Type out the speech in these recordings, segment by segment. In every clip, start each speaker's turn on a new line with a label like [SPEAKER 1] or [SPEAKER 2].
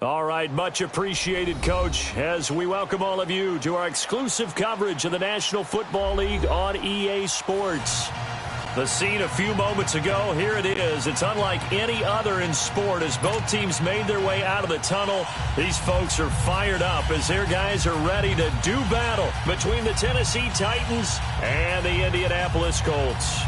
[SPEAKER 1] All right, much appreciated, Coach, as we welcome all of you to our exclusive coverage of the National Football League on EA Sports. The scene a few moments ago, here it is. It's unlike any other in sport as both teams made their way out of the tunnel. These folks are fired up as their guys are ready to do battle between the Tennessee Titans and the Indianapolis Colts.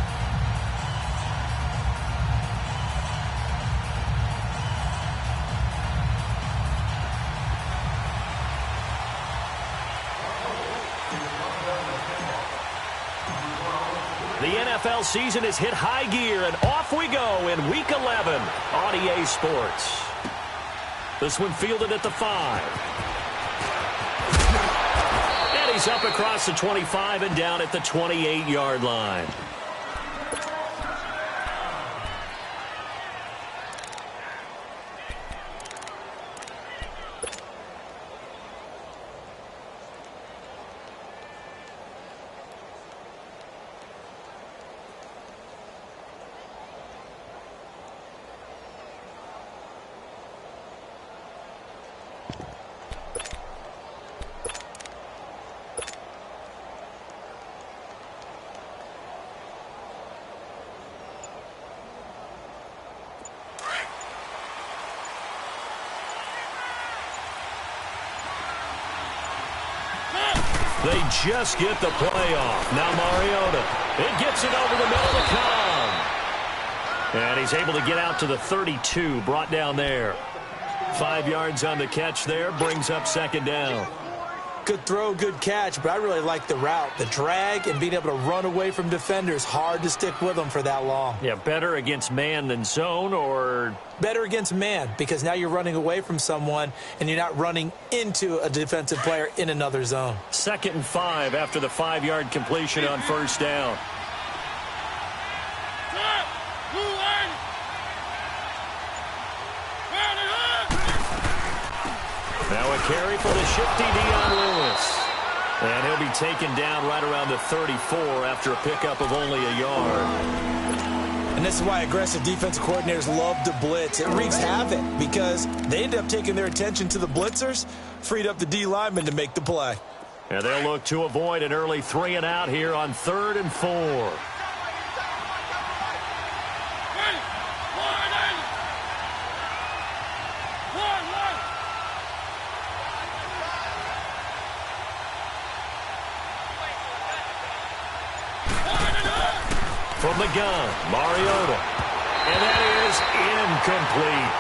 [SPEAKER 1] The NFL season has hit high gear, and off we go in Week 11 on EA Sports. This one fielded at the 5. And he's up across the 25 and down at the 28-yard line. They just get the play off. Now Mariota. It gets it over the middle to Cobb. And he's able to get out to the 32, brought down there. 5 yards on the catch there, brings up second down.
[SPEAKER 2] Good throw, good catch, but I really like the route. The drag and being able to run away from defenders. Hard to stick with them for that long.
[SPEAKER 1] Yeah, better against man than zone, or?
[SPEAKER 2] Better against man, because now you're running away from someone and you're not running into a defensive player in another zone.
[SPEAKER 1] 2nd and 5 after the 5-yard completion on first down. Now a carry for the shifty Dion Lewis. And he'll be taken down right around the 34 after a pickup of only a yard.
[SPEAKER 2] And this is why aggressive defensive coordinators love to blitz. It wreaks havoc because they end up taking their attention to the blitzers, freed up the D lineman to make the play.
[SPEAKER 1] And they'll look to avoid an early 3 and out here on 3rd and 4. From the gun, Mariota. And that is incomplete.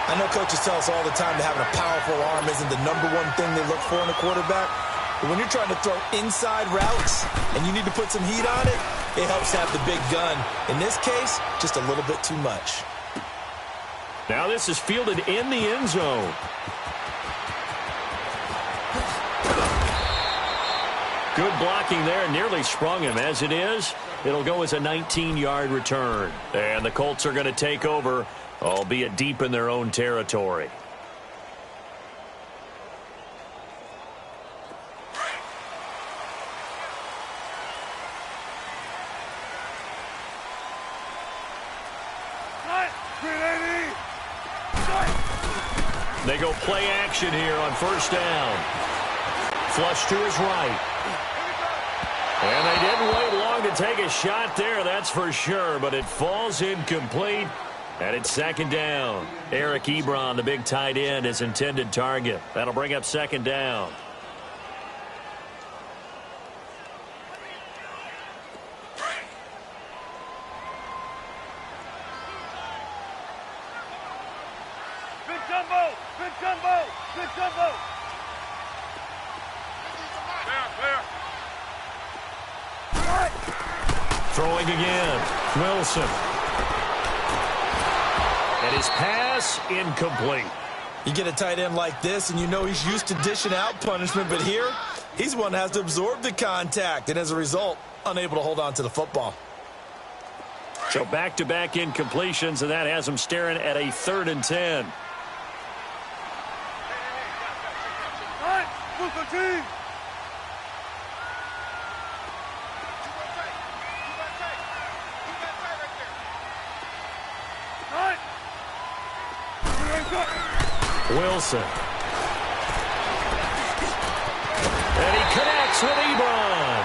[SPEAKER 2] I know coaches tell us all the time that having a powerful arm isn't the #1 thing they look for in a quarterback. But when you're trying to throw inside routes and you need to put some heat on it, it helps to have the big gun. In this case, just a little bit too much.
[SPEAKER 1] Now this is fielded in the end zone. Good blocking there, nearly sprung him. As it is, it'll go as a 19-yard return. And the Colts are going to take over, albeit deep in their own territory. They go play action here on first down. Flush to his right. And they didn't wait long to take a shot there, that's for sure, but it falls incomplete, and it's second down. Eric Ebron, the big tight end, his intended target. That'll bring up second down.
[SPEAKER 3] Big jumbo! Big jumbo! Big jumbo! Clear.
[SPEAKER 1] Throwing again, Wilson. And his pass incomplete.
[SPEAKER 2] You get a tight end like this, and you know he's used to dishing out punishment, but here, he's one that has to absorb the contact, and as a result, unable to hold on to the football.
[SPEAKER 1] So back-to-back incompletions, and that has him staring at a 3rd and 10. Wilson. And he connects with Ebron.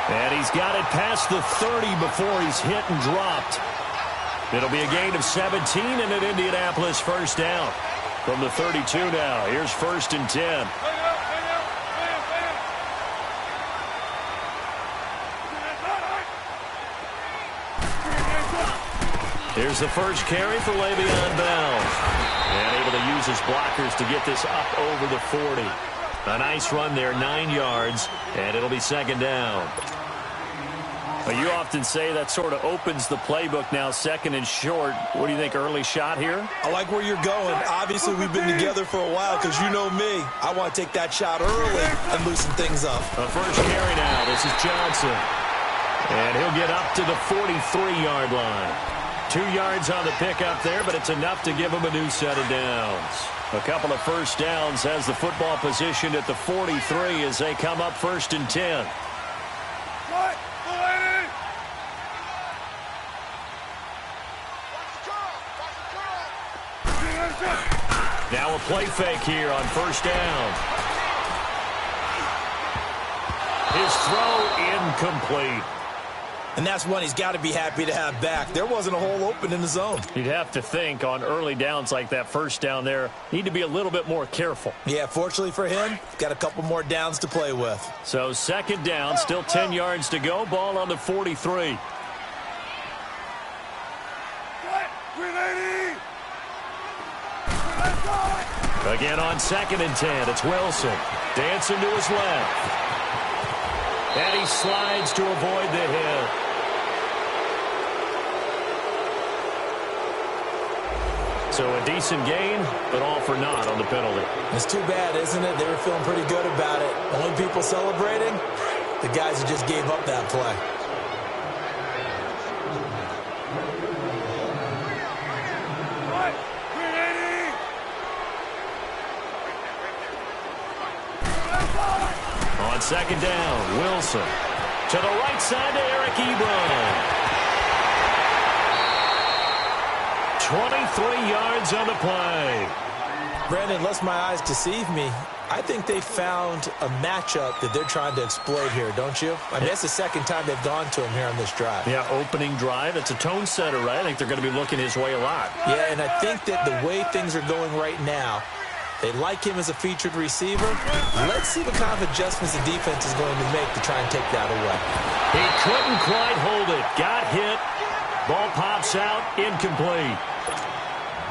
[SPEAKER 1] And he's got it past the 30 before he's hit and dropped. It'll be a gain of 17 and an Indianapolis first down. From the 32 now, here's 1st and 10. Here's the first carry for Le'Veon Bell. And able to use his blockers to get this up over the 40. A nice run there, 9 yards, and it'll be 2nd down. Well, you often say that sort of opens the playbook now, 2nd and short. What do you think, early shot here?
[SPEAKER 2] I like where you're going. Obviously, we've been together for a while because you know me. I want to take that shot early and loosen things up.
[SPEAKER 1] A first carry now. This is Johnson. And he'll get up to the 43-yard line. 2 yards on the pickup there, but it's enough to give him a new set of downs. A couple of first downs has the football position at the 43 as they come up 1st and 10. Now a play fake here on 1st down. His throw incomplete.
[SPEAKER 2] And that's one he's got to be happy to have back. There wasn't a hole open in the zone.
[SPEAKER 1] You'd have to think on early downs like that, 1st down there, need to be a little bit more careful.
[SPEAKER 2] Yeah, fortunately for him, got a couple more downs to play with.
[SPEAKER 1] So 2nd down, still 10 yards to go. Ball on the 43. Again on 2nd and 10, it's Wilson. Dancing to his left. And he slides to avoid the hit. So a decent gain, but all for naught on the penalty.
[SPEAKER 2] It's too bad, isn't it? They were feeling pretty good about it. Only people celebrating, the guys who just gave up that play.
[SPEAKER 1] On 2nd down, Wilson. To the right side to Eric Ebron. 23 yards on the play.
[SPEAKER 2] Brandon, unless my eyes deceive me, I think they found a matchup that they're trying to exploit here, don't you? I mean, that's the 2nd time they've gone to him here on this drive.
[SPEAKER 1] Yeah, opening drive. It's a tone setter, right? I think they're going to be looking his way a lot.
[SPEAKER 2] Yeah, and I think that the way things are going right now, they like him as a featured receiver. Let's see what kind of adjustments the defense is going to make to try and take that away.
[SPEAKER 1] He couldn't quite hold it. Got hit. Ball pops out. Incomplete.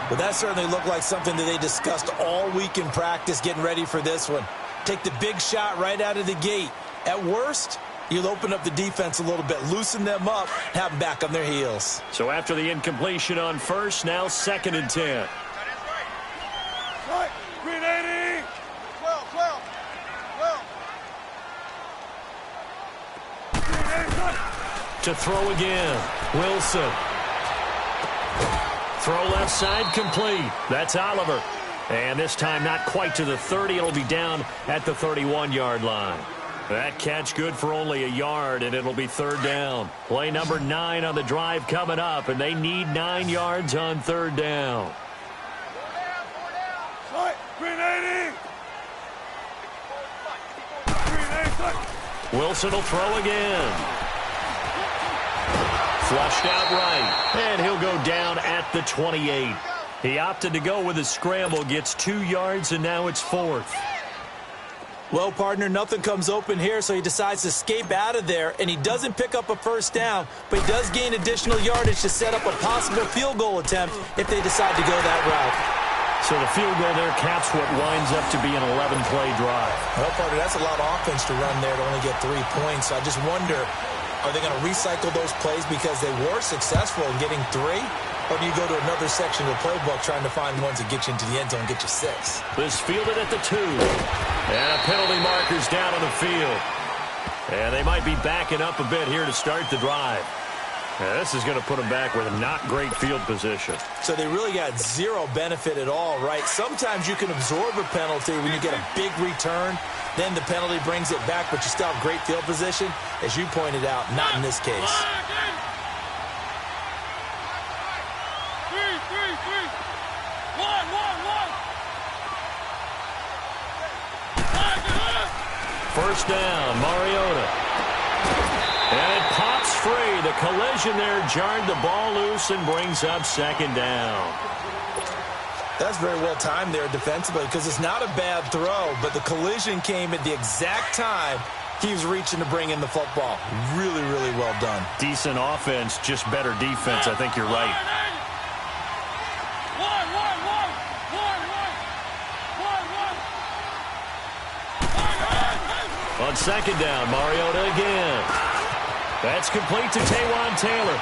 [SPEAKER 2] Well, that certainly looked like something that they discussed all week in practice getting ready for this one. Take the big shot right out of the gate. At worst, you'll open up the defense a little bit, loosen them up, have them back on their heels.
[SPEAKER 1] So after the incompletion on 1st, now 2nd and 10. To throw again, Wilson. Throw left side complete. That's Oliver. And this time not quite to the 30. It'll be down at the 31-yard line. That catch good for only a yard, and it'll be 3rd down. Play number 9 on the drive coming up, and they need 9 yards on 3rd down. Wilson will throw again. Flushed out right, and he'll go down at the 28. He opted to go with a scramble, gets 2 yards, and now it's 4th.
[SPEAKER 2] Well, partner, nothing comes open here, so he decides to escape out of there, and he doesn't pick up a 1st down, but he does gain additional yardage to set up a possible field goal attempt if they decide to go that route.
[SPEAKER 1] So the field goal there caps what winds up to be an 11-play drive.
[SPEAKER 2] Well, partner, that's a lot of offense to run there to only get 3 points. So I just wonder, are they going to recycle those plays because they were successful in getting 3? Or do you go to another section of the playbook trying to find ones that get you into the end zone and get you 6?
[SPEAKER 1] This fielded at the 2. And penalty markers down on the field. And they might be backing up a bit here to start the drive. This is going to put them back with a not great field position.
[SPEAKER 2] So they really got zero benefit at all, right? Sometimes you can absorb a penalty when you get a big return. Then the penalty brings it back, but you still have great field position. As you pointed out, not in this case.
[SPEAKER 1] First down, Mariota. And it pops free. The collision there jarred the ball loose and brings up second down.
[SPEAKER 2] That's very well timed there defensively because it's not a bad throw, but the collision came at the exact time he was reaching to bring in the football. Really, really well done.
[SPEAKER 1] Decent offense, just better defense. I think you're right. On second down, Mariota again. That's complete to Taywan Taylor.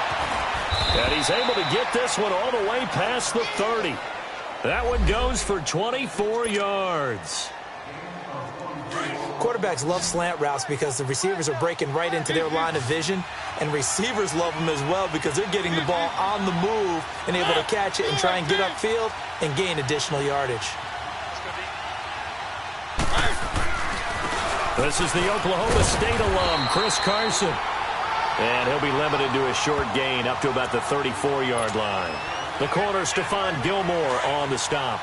[SPEAKER 1] And he's able to get this one all the way past the 30. That one goes for 24 yards.
[SPEAKER 2] Quarterbacks love slant routes because the receivers are breaking right into their line of vision, and receivers love them as well because they're getting the ball on the move and able to catch it and try and get upfield and gain additional yardage.
[SPEAKER 1] This is the Oklahoma State alum, Chris Carson. And he'll be limited to a short gain up to about the 34-yard line. The corner, Stephon Gilmore, on the stop.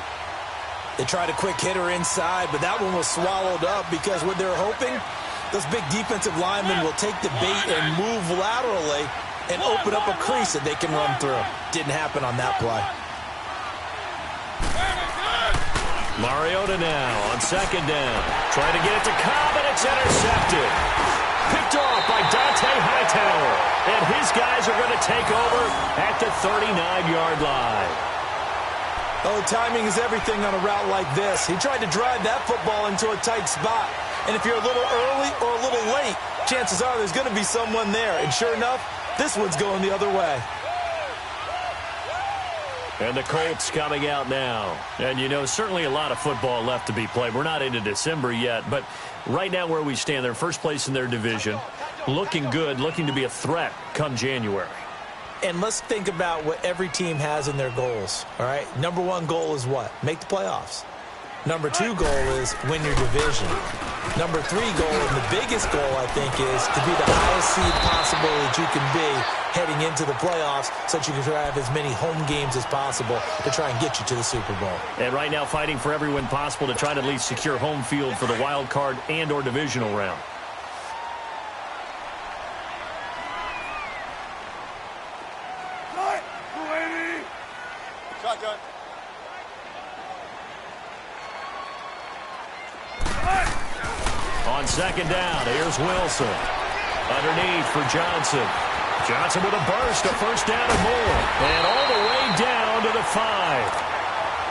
[SPEAKER 2] They tried a quick hitter inside, but that one was swallowed up because what they're hoping, those big defensive linemen will take the bait and move laterally and open up a crease that they can run through. Didn't happen on that play.
[SPEAKER 1] Mariota now on second down. Trying to get it to Cobb, and it's intercepted. Picked off by Dante Hightower. And his guys are going to take over at the 39-yard line.
[SPEAKER 2] Oh, timing is everything on a route like this. He tried to drive that football into a tight spot. And if you're a little early or a little late, chances are there's going to be someone there. And sure enough, this one's going the other way.
[SPEAKER 1] And the Colts coming out now. And, you know, certainly a lot of football left to be played. We're not into December yet, but right now where we stand, they're first place in their division. Looking good, looking to be a threat come January.
[SPEAKER 2] And let's think about what every team has in their goals, all right? Number one goal is what? Make the playoffs. Number two goal is win your division. Number three goal, and the biggest goal, I think, is to be the highest seed possible that you can be heading into the playoffs so that you can have as many home games as possible to try and get you to the Super Bowl.
[SPEAKER 1] And right now fighting for every win possible to try to at least secure home field for the wild card and or divisional round.
[SPEAKER 3] Shotgun.
[SPEAKER 1] On second down, here's Wilson. Underneath for Johnson. Johnson with a burst, a first down and more. And all the way down to the 5.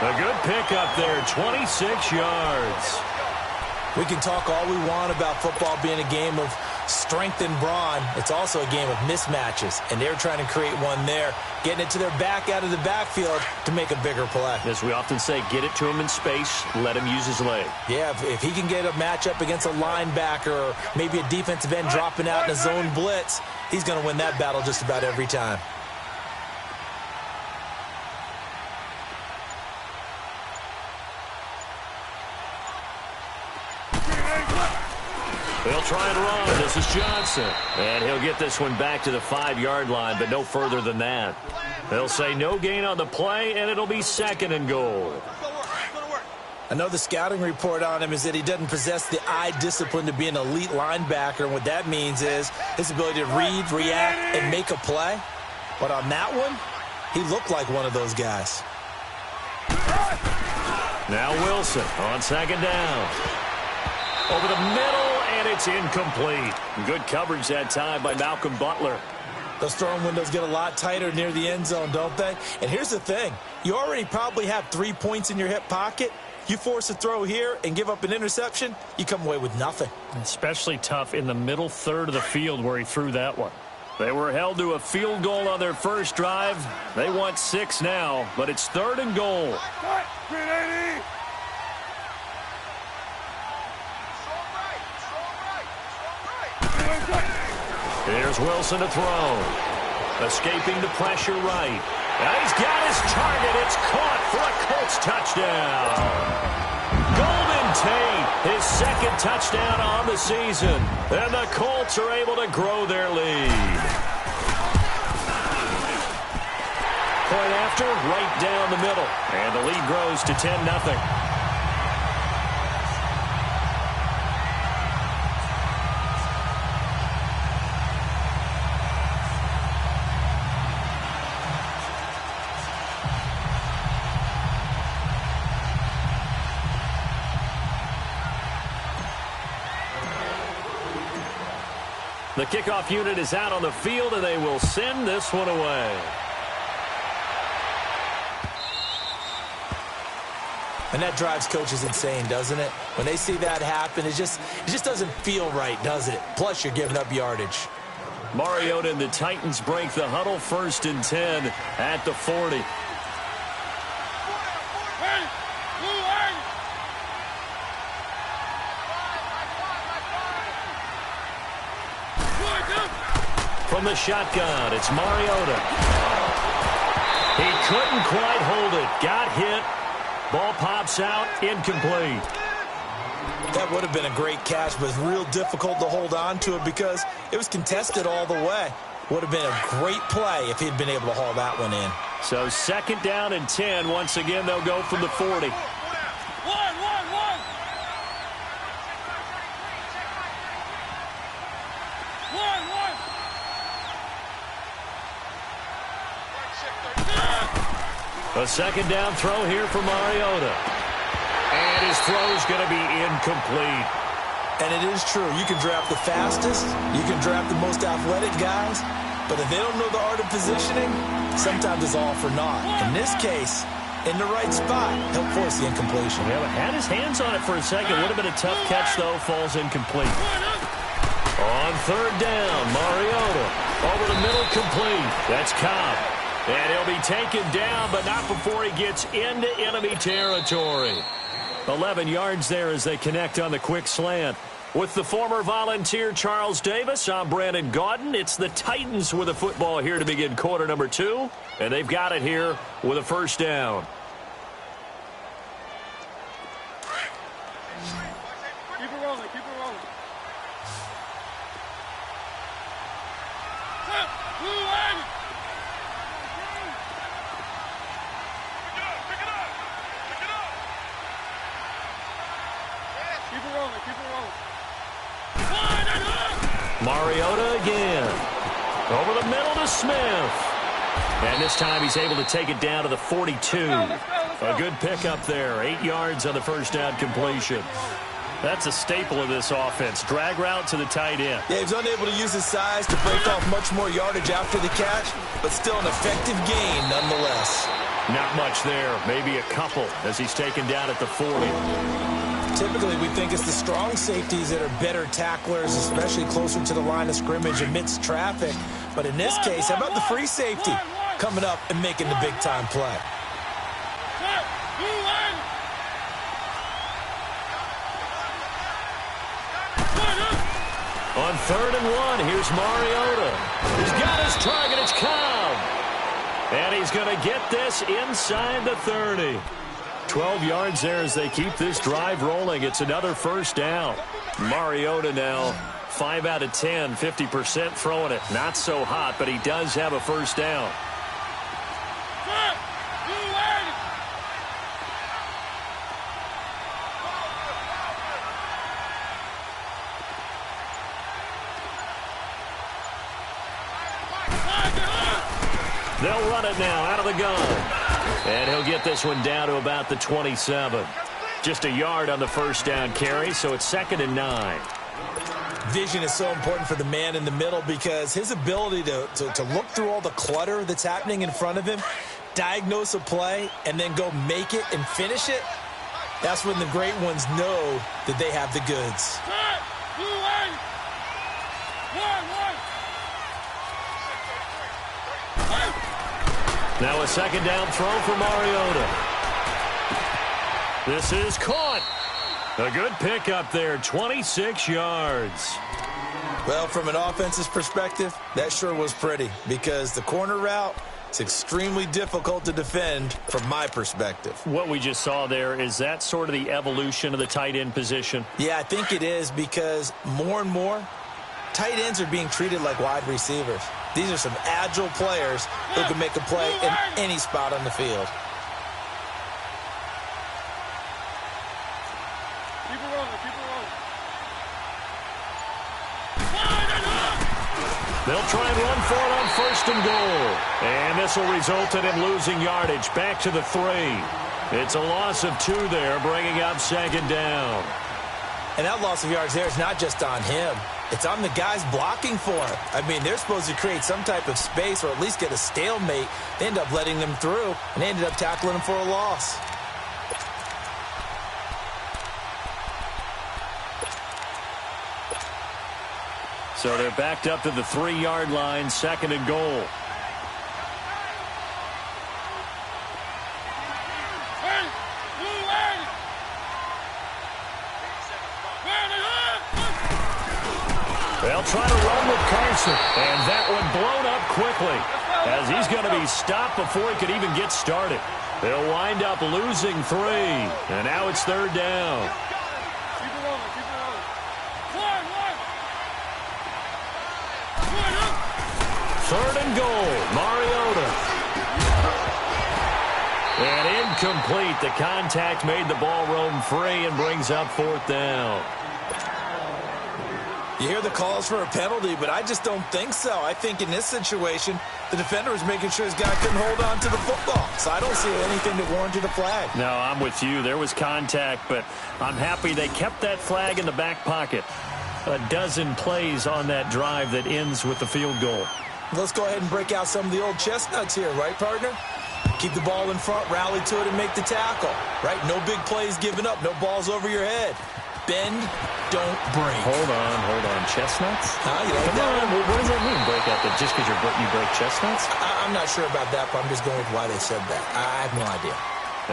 [SPEAKER 1] A good pickup there, 26 yards.
[SPEAKER 2] We can talk all we want about football being a game of strength and brawn. It's also a game of mismatches, and they're trying to create one there, getting it to their back out of the backfield to make a bigger play.
[SPEAKER 1] As we often say, get it to him in space, let him use his leg.
[SPEAKER 2] Yeah, if he can get a matchup against a linebacker or maybe a defensive end dropping out in a zone blitz, he's going to win that battle just about every time.
[SPEAKER 1] They'll try and run. This is Johnson. And he'll get this one back to the 5-yard line, but no further than that. They'll say no gain on the play, and it'll be second and goal.
[SPEAKER 2] I know the scouting report on him is that he doesn't possess the eye discipline to be an elite linebacker, and what that means is his ability to read, react, and make a play. But on that one, he looked like one of those guys.
[SPEAKER 1] Now Wilson on second down. Over the middle, and it's incomplete. Good coverage that time by Malcolm Butler.
[SPEAKER 2] Those throwing windows get a lot tighter near the end zone, don't they? And here's the thing. You already probably have 3 points in your hip pocket. You force a throw here and give up an interception, you come away with nothing.
[SPEAKER 1] Especially tough in the middle third of the field where he threw that one. They were held to a field goal on their first drive. They want 6 now, but it's third and goal. Here's Wilson to throw. Escaping the pressure right. And he's got his target. It's caught for a Colts touchdown. Golden Tate, his second touchdown on the season. And the Colts are able to grow their lead. Point after, right down the middle. And the lead grows to 10-0. The kickoff unit is out on the field, and they will send this one away.
[SPEAKER 2] And that drives coaches insane, doesn't it? When they see that happen, it just doesn't feel right, does it? Plus, you're giving up yardage.
[SPEAKER 1] Mariota and the Titans break the huddle, 1st and 10 at the 40. From the shotgun, it's Mariota. He couldn't quite hold it. Got hit. Ball pops out, incomplete.
[SPEAKER 2] That would have been a great catch, but it's real difficult to hold on to it because it was contested all the way. Would have been a great play if he'd been able to haul that one in.
[SPEAKER 1] So 2nd down and 10. Once again, they'll go from the 40. A 2nd down throw here for Mariota. And his throw's going to be incomplete.
[SPEAKER 2] And it is true. You can draft the fastest. You can draft the most athletic guys. But if they don't know the art of positioning, sometimes it's all for naught. In this case, in the right spot, he'll force the incompletion.
[SPEAKER 1] Yeah, but had his hands on it for a second. Would have been a tough catch, though. Falls incomplete. On 3rd down, Mariota. Over the middle, complete. That's Cobb. And he'll be taken down, but not before he gets into enemy territory. 11 yards there as they connect on the quick slant. With the former Volunteer Charles Davis, I'm Brandon Gaudin. It's the Titans with the football here to begin quarter number 2. And they've got it here with a 1st down.
[SPEAKER 3] Keep it rolling, keep it rolling.
[SPEAKER 1] Mariota again. Over the middle to Smith. And this time he's able to take it down to the 42. A good pickup there. 8 yards on the 1st down completion. That's a staple of this offense. Drag route to the tight end.
[SPEAKER 2] Yeah, he's unable to use his size to break off much more yardage after the catch, but still an effective gain nonetheless.
[SPEAKER 1] Not much there. Maybe a couple as he's taken down at the 40.
[SPEAKER 2] Typically, we think it's the strong safeties that are better tacklers, especially closer to the line of scrimmage amidst traffic. But in this case, how about the free safety coming up and making the big-time play?
[SPEAKER 1] On 3rd and 1, here's Mariota. He's got his target. It's Cobb. And he's going to get this inside the 30. 12 yards there as they keep this drive rolling. It's another 1st down. Mariota now 5 out of 10, 50% throwing it. Not so hot, but he does have a 1st down. They'll run it now out of the gun. And he'll get this one down to about the 27. Just a yard on the 1st down carry, so it's 2nd and 9.
[SPEAKER 2] Vision is so important for the man in the middle because his ability to look through all the clutter that's happening in front of him, diagnose a play, and then go make it and finish it, that's when the great ones know that they have the goods.
[SPEAKER 1] Now a 2nd down throw for Mariota. This is caught. A good pickup there, 26 yards.
[SPEAKER 2] Well, from an offensive perspective, that sure was pretty because the corner route, it's extremely difficult to defend from my perspective.
[SPEAKER 1] What we just saw there, is that sort of the evolution of the tight end position?
[SPEAKER 2] Yeah, I think it is because more and more, tight ends are being treated like wide receivers. These are some agile players who can make a play in any spot on the field.
[SPEAKER 3] Keep it rolling, keep it rolling.
[SPEAKER 1] They'll try and run for it on 1st and goal. And this will result in him losing yardage back to the 3. It's a loss of 2 there, bringing up 2nd down.
[SPEAKER 2] And that loss of yards there is not just on him. It's on the guys blocking for him. I mean, they're supposed to create some type of space or at least get a stalemate. They end up letting them through, and they ended up tackling him for a loss.
[SPEAKER 1] So they're backed up to the 3-yard line, 2nd and goal. They'll try to run with Carson, and that one blown up quickly as he's going to be stopped before he could even get started. They'll wind up losing 3, and now it's 3rd down.
[SPEAKER 3] Keep it rolling, keep it rolling. One.
[SPEAKER 1] 3rd and goal, Mariota. And incomplete. The contact made the ball roam free and brings up 4th down.
[SPEAKER 2] You hear the calls for a penalty, but I just don't think so. I think in this situation, the defender was making sure his guy couldn't hold on to the football. So I don't see anything that warranted a flag.
[SPEAKER 1] No, I'm with you. There was contact, but I'm happy they kept that flag in the back pocket. A dozen plays on that drive that ends with the field goal.
[SPEAKER 2] Let's go ahead and break out some of the old chestnuts here, right, partner? Keep the ball in front, rally to it, and make the tackle, right? No big plays given up, no balls over your head. Bend, don't break.
[SPEAKER 1] Hold on. Chestnuts?
[SPEAKER 2] Huh? You like that?
[SPEAKER 1] What does that mean, break out? That just because you break chestnuts?
[SPEAKER 2] I'm not sure about that, but I'm just going with why they said that. I have no idea.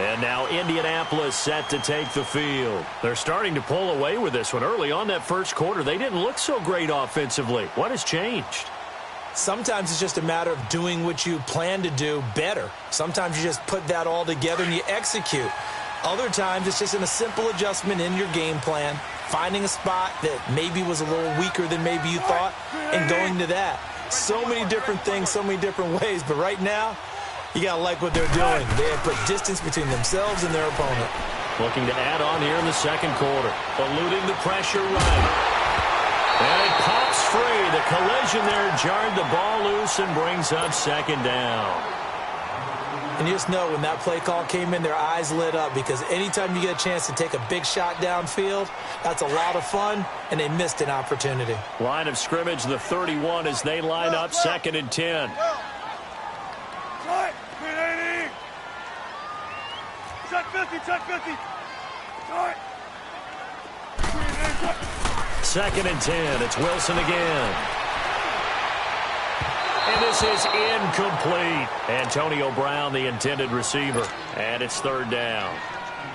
[SPEAKER 1] And now Indianapolis set to take the field. They're starting to pull away with this one. Early on that first quarter, they didn't look so great offensively. What has changed?
[SPEAKER 2] Sometimes it's just a matter of doing what you plan to do better. Sometimes you just put that all together and you execute. Other times, it's just in a simple adjustment in your game plan, finding a spot that maybe was a little weaker than maybe you thought, and going to that. So many different things, so many different ways, but right now, you got to like what they're doing. They have put distance between themselves and their opponent.
[SPEAKER 1] Looking to add on here in the second quarter, eluding the pressure right. And it pops free. The collision there jarred the ball loose and brings up 2nd down.
[SPEAKER 2] And you just know when that play call came in, their eyes lit up because anytime you get a chance to take a big shot downfield, that's a lot of fun, and they missed an opportunity.
[SPEAKER 1] Line of scrimmage, the 31 as they line up 2nd and 10.
[SPEAKER 3] Check 50, check 50.
[SPEAKER 1] 2nd and 10. It's Wilson again. And this is incomplete. Antonio Brown, the intended receiver. And it's 3rd down.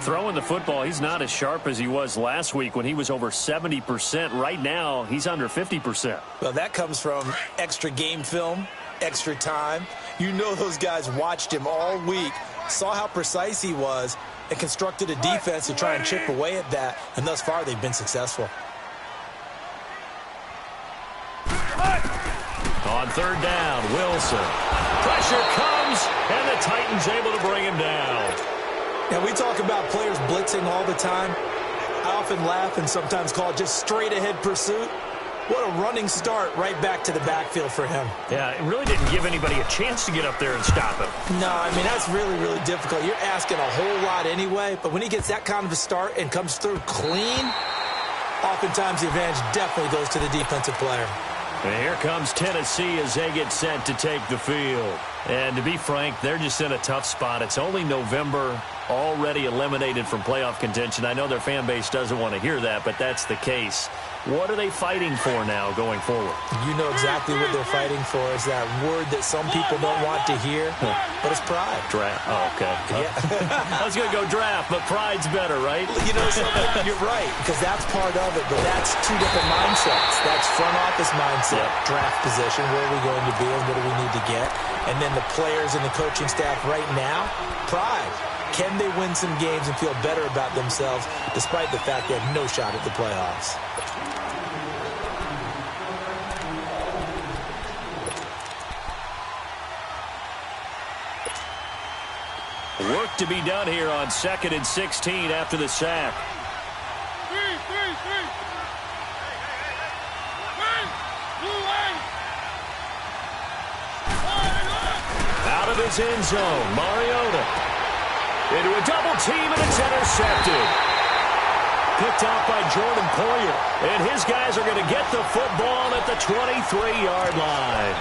[SPEAKER 1] Throwing the football, he's not as sharp as he was last week when he was over 70%. Right now, he's under 50%.
[SPEAKER 2] Well, that comes from extra game film, extra time. You know those guys watched him all week, saw how precise he was, and constructed a defense to try and chip away at that. And thus far, they've been successful.
[SPEAKER 1] On 3rd down, Wilson. Pressure comes, and the Titans able to bring him down.
[SPEAKER 2] Now, we talk about players blitzing all the time. I often laugh and sometimes call it just straight-ahead pursuit. What a running start right back to the backfield for him.
[SPEAKER 1] Yeah, it really didn't give anybody a chance to get up there and stop him.
[SPEAKER 2] No, I mean, that's really, really difficult. You're asking a whole lot anyway, but when he gets that kind of a start and comes through clean, oftentimes the advantage definitely goes to the defensive player.
[SPEAKER 1] And here comes Tennessee as they get set to take the field. And to be frank, they're just in a tough spot. It's only November, already eliminated from playoff contention. I know their fan base doesn't want to hear that, but that's the case. What are they fighting for now going forward?
[SPEAKER 2] You know exactly what they're fighting for. Is that word that some people don't want to hear, but it's pride.
[SPEAKER 1] Draft. Oh, okay.
[SPEAKER 2] Yeah.
[SPEAKER 1] I was going to go draft, but pride's better, right?
[SPEAKER 2] You know something? You're right, because that's part of it, but that's two different mindsets. That's front office mindset, draft position, where are we going to be and what do we need to get? And then the players and the coaching staff right now, pride. Can they win some games and feel better about themselves despite the fact they have no shot at the playoffs?
[SPEAKER 1] Work to be done here on 2nd and 16 after the sack. Out of his end zone, Mariota. Into a double team, and it's intercepted. picked off by Jordan Poyer. And his guys are going to get the football at the 23-yard line.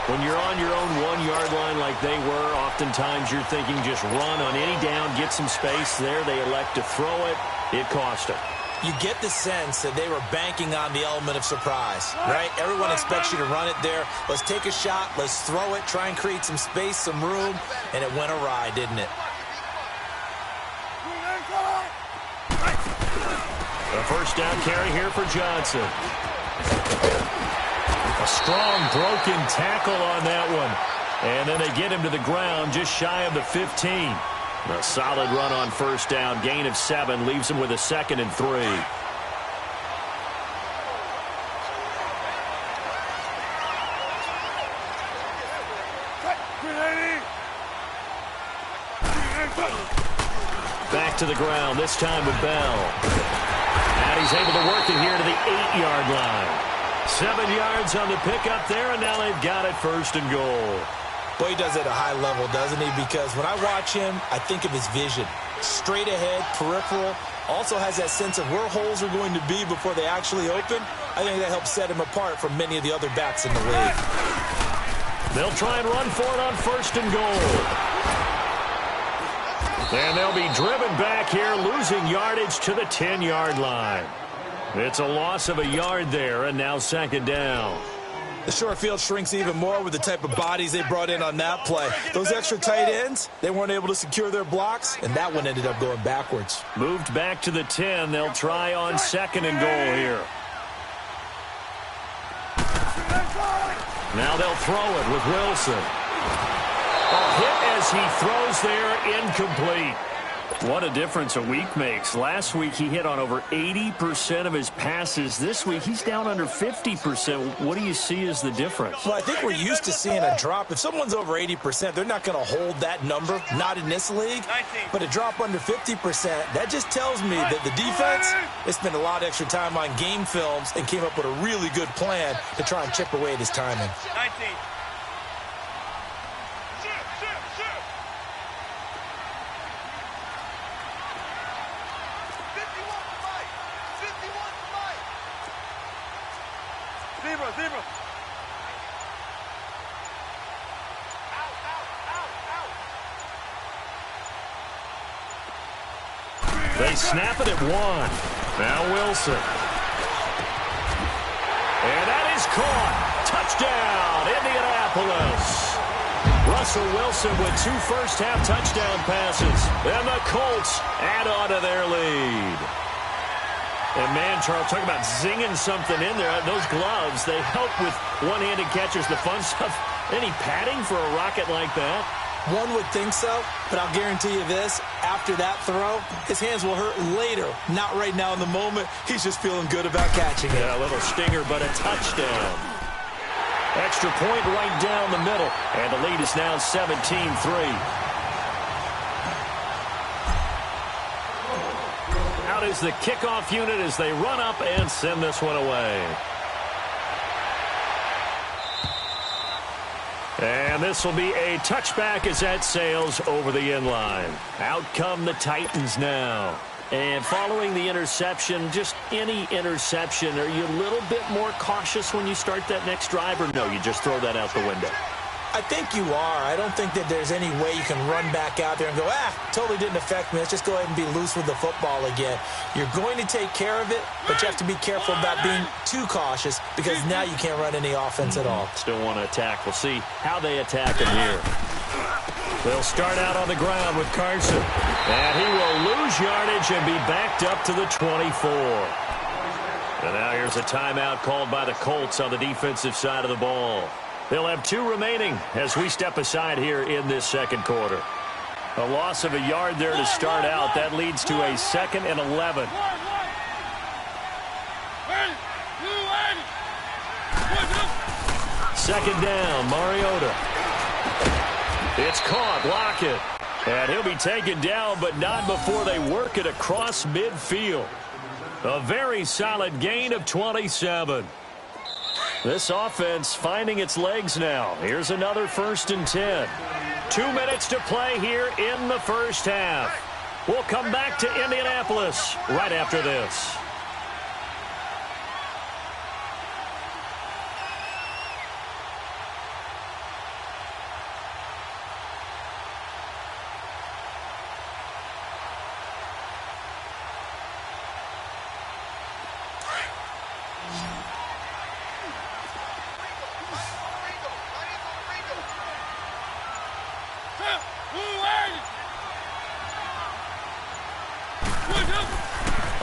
[SPEAKER 1] When you're on your own 1-yard line like they were, oftentimes you're thinking just run on any down, get some space. There they elect to throw it. It cost them.
[SPEAKER 2] You get the sense that they were banking on the element of surprise, right? Everyone expects you to run it there. Let's take a shot. Let's throw it. Try and create some space, some room. And it went awry, didn't it?
[SPEAKER 1] A first down carry here for Johnson. A strong broken tackle on that one. And then they get him to the ground just shy of the 15. A solid run on first down. Gain of 7 leaves him with a 2nd and 3. Back to the ground, this time with Bell. And he's able to work it here to the 8-yard line. 7 yards on the pickup there, and now they've got it 1st and goal.
[SPEAKER 2] Boy, he does it at a high level, doesn't he? Because when I watch him, I think of his vision. Straight ahead, peripheral. Also has that sense of where holes are going to be before they actually open. I think that helps set him apart from many of the other backs in the league.
[SPEAKER 1] They'll try and run for it on 1st and goal. And they'll be driven back here, losing yardage to the 10-yard line. It's a loss of a yard there, and now 2nd down.
[SPEAKER 2] The short field shrinks even more with the type of bodies they brought in on that play. Those extra tight ends, they weren't able to secure their blocks, and that one ended up going backwards.
[SPEAKER 1] Moved back to the 10. They'll try on 2nd and goal here. Now they'll throw it with Wilson. A hit as he throws there, incomplete. What a difference a week makes. Last week he hit on over 80% of his passes. This week he's down under 50%. What do you see as the difference?
[SPEAKER 2] Well, I think we're used to seeing a drop. If someone's over 80%, they're not going to hold that number, not in this league. But a drop under 50%, that just tells me that the defense, they spent a lot of extra time on game films and came up with a really good plan to try and chip away at his timing.
[SPEAKER 3] 19. Zebra.
[SPEAKER 1] They snap it at 1. Now Wilson. And that is caught. Touchdown, Indianapolis. Russell Wilson with 2 first-half touchdown passes. And the Colts add on to their lead. And, man, Charles, talk about zinging something in there. Those gloves, they help with one-handed catchers, the fun stuff. Any padding for a rocket like that?
[SPEAKER 2] One would think so, but I'll guarantee you this. After that throw, his hands will hurt later, not right now in the moment. He's just feeling good about catching it.
[SPEAKER 1] Yeah, a little stinger, but a touchdown. Extra point right down the middle. And the lead is now 17-3. Out is the kickoff unit as they run up and send this one away. And this will be a touchback as that sails over the end line. Out come the Titans now. And following the interception, just any interception, are you a little bit more cautious when you start that next drive, or no, you just throw that out the window?
[SPEAKER 2] I think you are. I don't think that there's any way you can run back out there and go, totally didn't affect me. Let's just go ahead and be loose with the football again. You're going to take care of it, but you have to be careful about being too cautious because now you can't run any offense at all.
[SPEAKER 1] Still want to attack. We'll see how they attack him here. They'll start out on the ground with Carson. And he will lose yardage and be backed up to the 24. And now here's a timeout called by the Colts on the defensive side of the ball. They'll have 2 remaining as we step aside here in this second quarter. A loss of a yard there to start out. That leads to a 2nd and 11. Second down, Mariota. It's caught, Lockett. And he'll be taken down, but not before they work it across midfield. A very solid gain of 27. This offense finding its legs now. Here's another 1st and 10. 2 minutes to play here in the first half. We'll come back to Indianapolis right after this.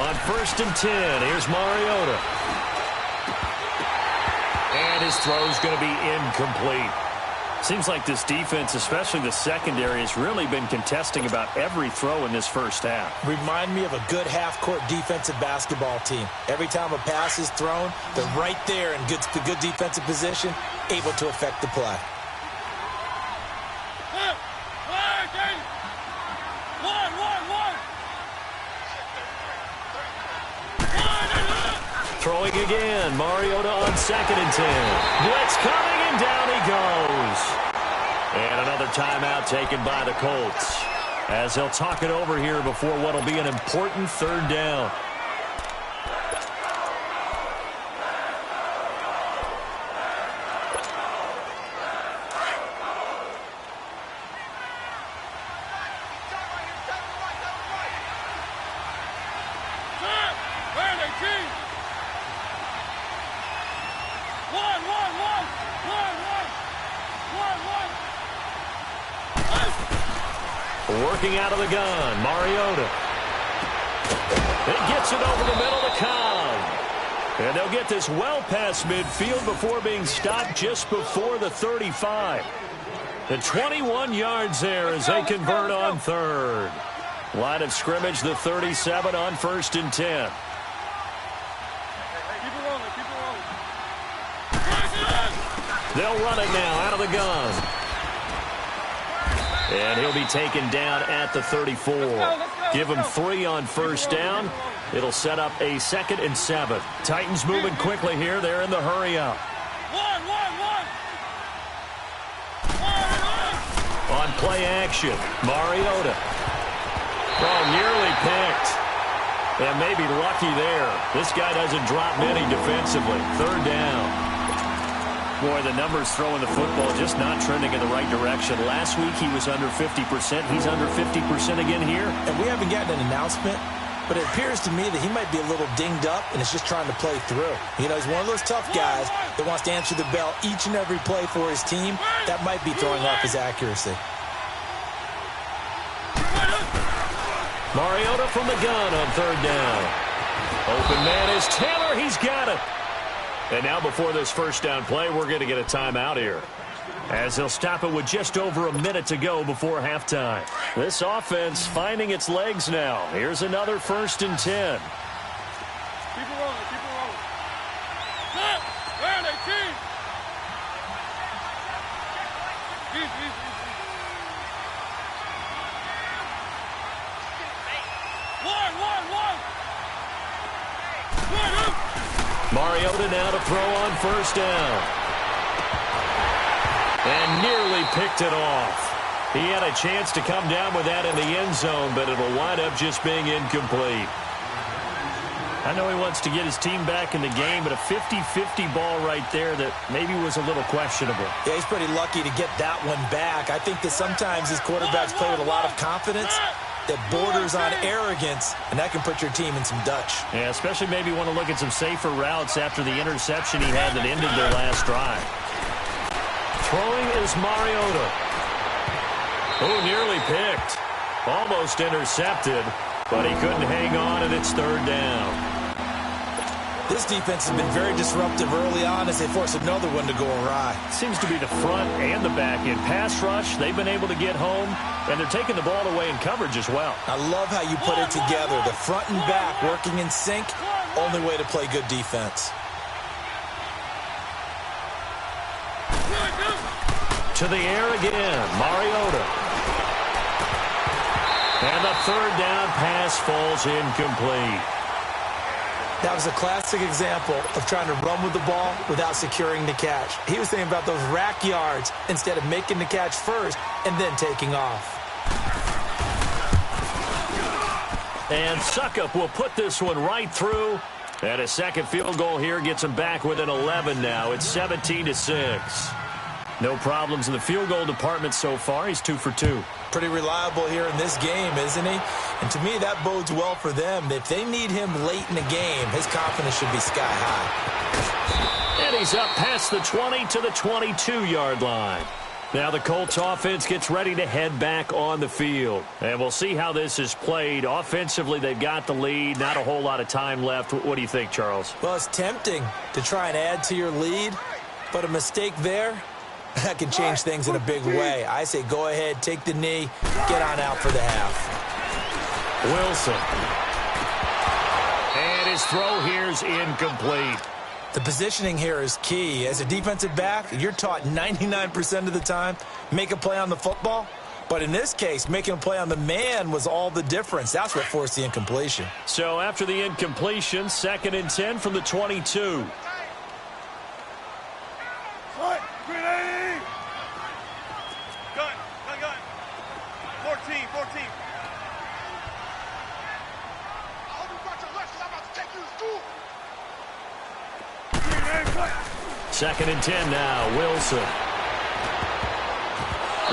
[SPEAKER 1] On 1st and 10, here's Mariota. And his throw's going to be incomplete. Seems like this defense, especially the secondary, has really been contesting about every throw in this first half.
[SPEAKER 2] Remind me of a good half-court defensive basketball team. Every time a pass is thrown, they're right there in good defensive position, able to affect the play.
[SPEAKER 1] Throwing again, Mariota on 2nd and 10. Blitz coming, and down he goes. And another timeout taken by the Colts, as they'll talk it over here before what will be an important 3rd down. Working out of the gun, Mariota. It gets it over the middle to Cobb. And they'll get this well past midfield before being stopped just before the 35. The 21 yards there as they convert on 3rd. Line of scrimmage, the 37 on 1st and 10. They'll run it now out of the gun. And he'll be taken down at the 34. Give him 3 on 1st down. It'll set up a 2nd and 7. Titans moving quickly here. They're in the hurry-up. On play action, Mariota. Oh, nearly picked. And maybe lucky there. This guy doesn't drop many defensively. 3rd down. Boy, the numbers throwing the football just not trending in the right direction. Last week he was under 50%. He's under 50% again here.
[SPEAKER 2] And we haven't gotten an announcement, but it appears to me that he might be a little dinged up and is just trying to play through. You know, he's one of those tough guys that wants to answer the bell each and every play for his team. That might be throwing off his accuracy.
[SPEAKER 1] Mariota from the gun on 3rd down. Open man is Taylor. He's got it. And now before this 1st down play, we're going to get a timeout here, as they'll stop it with just over a minute to go before halftime. This offense finding its legs now. Here's another 1st and 10.
[SPEAKER 3] Keep it rolling, keep it rolling. Where are they, team?
[SPEAKER 1] Mariota now to throw on 1st down. And nearly picked it off. He had a chance to come down with that in the end zone, but it'll wind up just being incomplete. I know he wants to get his team back in the game, but a 50-50 ball right there that maybe was a little questionable.
[SPEAKER 2] Yeah, he's pretty lucky to get that one back. I think that sometimes these quarterbacks play with a lot of confidence that borders on arrogance, and that can put your team in some Dutch.
[SPEAKER 1] Yeah, especially maybe want to look at some safer routes after the interception he had that ended their last drive. Throwing is Mariota. Oh, nearly picked. Almost intercepted, but he couldn't hang on, and it's 3rd down.
[SPEAKER 2] This defense has been very disruptive early on as they force another one to go awry.
[SPEAKER 1] Seems to be the front and the back end. Pass rush, they've been able to get home, and they're taking the ball away in coverage as well.
[SPEAKER 2] I love how you put it together. The front and back working in sync, only way to play good defense.
[SPEAKER 1] To the air again, Mariota. And the 3rd down pass falls incomplete.
[SPEAKER 2] That was a classic example of trying to run with the ball without securing the catch. He was thinking about those rack yards instead of making the catch first and then taking off.
[SPEAKER 1] And Suckup will put this one right through. And a second field goal here gets him back within 11 now. It's 17-6. No problems in the field goal department so far. He's 2 for 2.
[SPEAKER 2] Pretty reliable here in this game, isn't he? And to me, that bodes well for them. If they need him late in the game, his confidence should be sky high.
[SPEAKER 1] And he's up past the 20 to the 22-yard line. Now the Colts offense gets ready to head back on the field. And we'll see how this is played. Offensively, they've got the lead. Not a whole lot of time left. What do you think, Charles?
[SPEAKER 2] Well, it's tempting to try and add to your lead, but a mistake there, that can change things in a big way. I say go ahead, take the knee, get on out for the half.
[SPEAKER 1] Wilson. And his throw here's incomplete.
[SPEAKER 2] The positioning here is key. As a defensive back, you're taught 99% of the time, make a play on the football. But in this case, making a play on the man was all the difference. That's what forced the incompletion.
[SPEAKER 1] So after the incompletion, 2nd and 10 from the 22.
[SPEAKER 3] Gun. 14.
[SPEAKER 1] Second and 10 now, Wilson.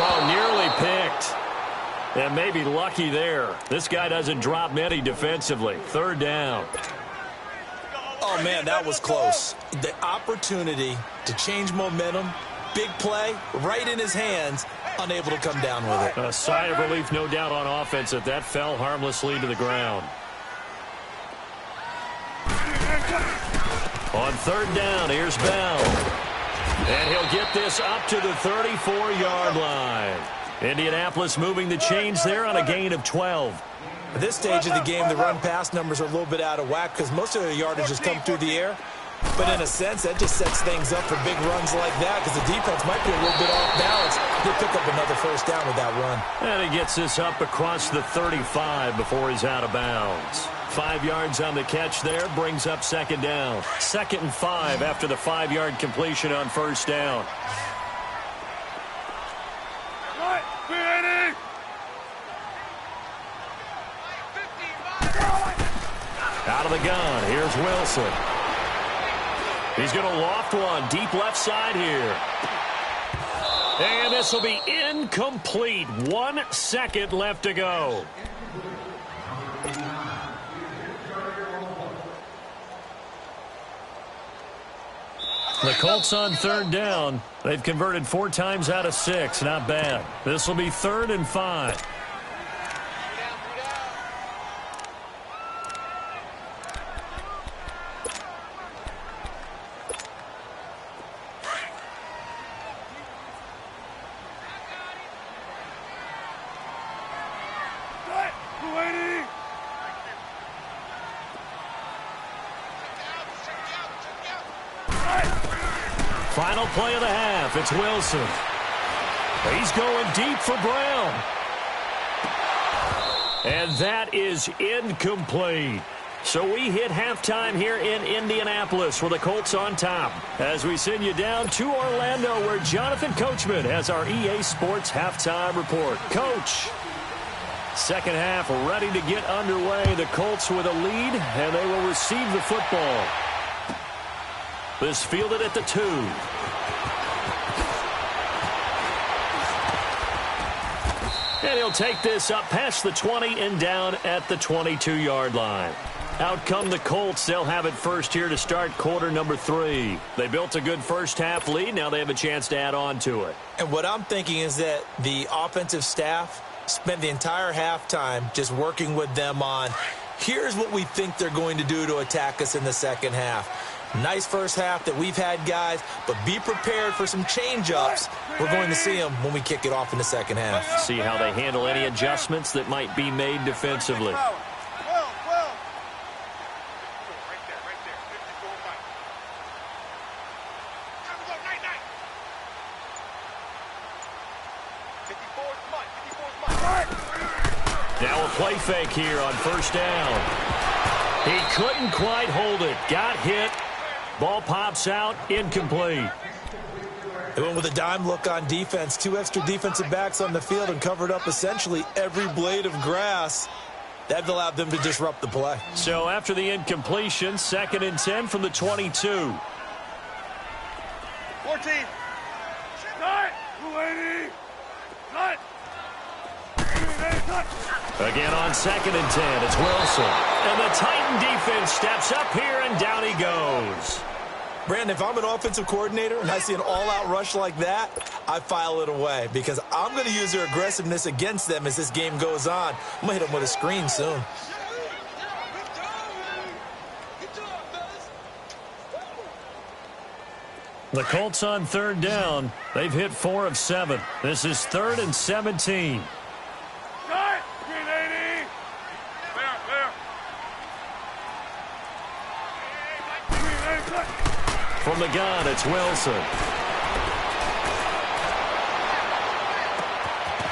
[SPEAKER 1] Oh, nearly picked. And maybe lucky there. This guy doesn't drop many defensively. 3rd down.
[SPEAKER 2] Oh, man, that was close. The opportunity to change momentum, big play, right in his hands, unable to come down with it.
[SPEAKER 1] A sigh of relief, no doubt, on offense that fell harmlessly to the ground. On 3rd down, here's Bell. And he'll get this up to the 34-yard line. Indianapolis moving the chains there on a gain of 12.
[SPEAKER 2] At this stage of the game, the run-pass numbers are a little bit out of whack because most of the yardage has come through the air. But in a sense, that just sets things up for big runs like that because the defense might be a little bit off balance. They'll pick up another 1st down with that run.
[SPEAKER 1] And he gets this up across the 35 before he's out of bounds. 5 yards on the catch there, brings up 2nd down. 2nd and 5 after the 5-yard completion on 1st down. Out of the gun, here's Wilson. He's going to loft one deep left side here. And this will be incomplete. 1 second left to go. The Colts on 3rd down. They've converted 4 times out of 6. Not bad. This will be 3rd and 5. Final play of the half. It's Wilson. He's going deep for Brown. And that is incomplete. So we hit halftime here in Indianapolis with the Colts on top. As we send you down to Orlando where Jonathan Coachman has our EA Sports halftime report. Coach, second half ready to get underway. The Colts with a lead, and they will receive the football. This fielded at the 2. And he'll take this up past the 20 and down at the 22-yard line. Out come the Colts. They'll have it first here to start quarter number 3. They built a good first half lead. Now they have a chance to add on to it.
[SPEAKER 2] And what I'm thinking is that the offensive staff spent the entire halftime just working with them on, here's what we think they're going to do to attack us in the second half. Nice first half that we've had, guys, but be prepared for some change-ups. We're going to see them when we kick it off in the second half.
[SPEAKER 1] See how they handle any adjustments that might be made defensively. Now a play fake here on first down. He couldn't quite hold it. Got hit. Ball pops out, incomplete.
[SPEAKER 2] They went with a dime look on defense. 2 extra defensive backs on the field and covered up essentially every blade of grass. That allowed them to disrupt the play.
[SPEAKER 1] So after the incompletion, 2nd and 10 from the 22.
[SPEAKER 3] 14. Cut. 280. Cut.
[SPEAKER 1] Again on 2nd and 10, it's Wilson. And the Titan defense steps up here, and down he goes.
[SPEAKER 2] Brandon, if I'm an offensive coordinator and I see an all-out rush like that, I file it away because I'm going to use their aggressiveness against them as this game goes on. I'm going to hit them with a screen soon.
[SPEAKER 1] The Colts on 3rd down. They've hit 4 of 7. This is 3rd and 17.
[SPEAKER 3] Cut. 380. There. 380. Cut.
[SPEAKER 1] From the gun, it's Wilson.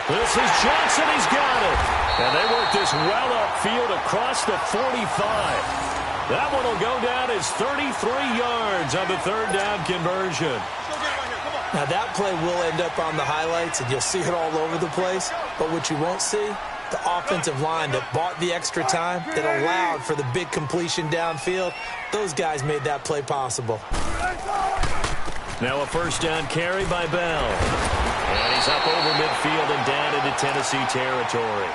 [SPEAKER 1] This is Johnson. He's got it. And they work this well upfield across the 45. That one will go down as 33 yards on the 3rd down conversion.
[SPEAKER 2] Now, that play will end up on the highlights, and you'll see it all over the place. But what you won't see, the offensive line that bought the extra time, that allowed for the big completion downfield, those guys made that play possible.
[SPEAKER 1] Now a 1st down carry by Bell. And he's up over midfield and down into Tennessee territory.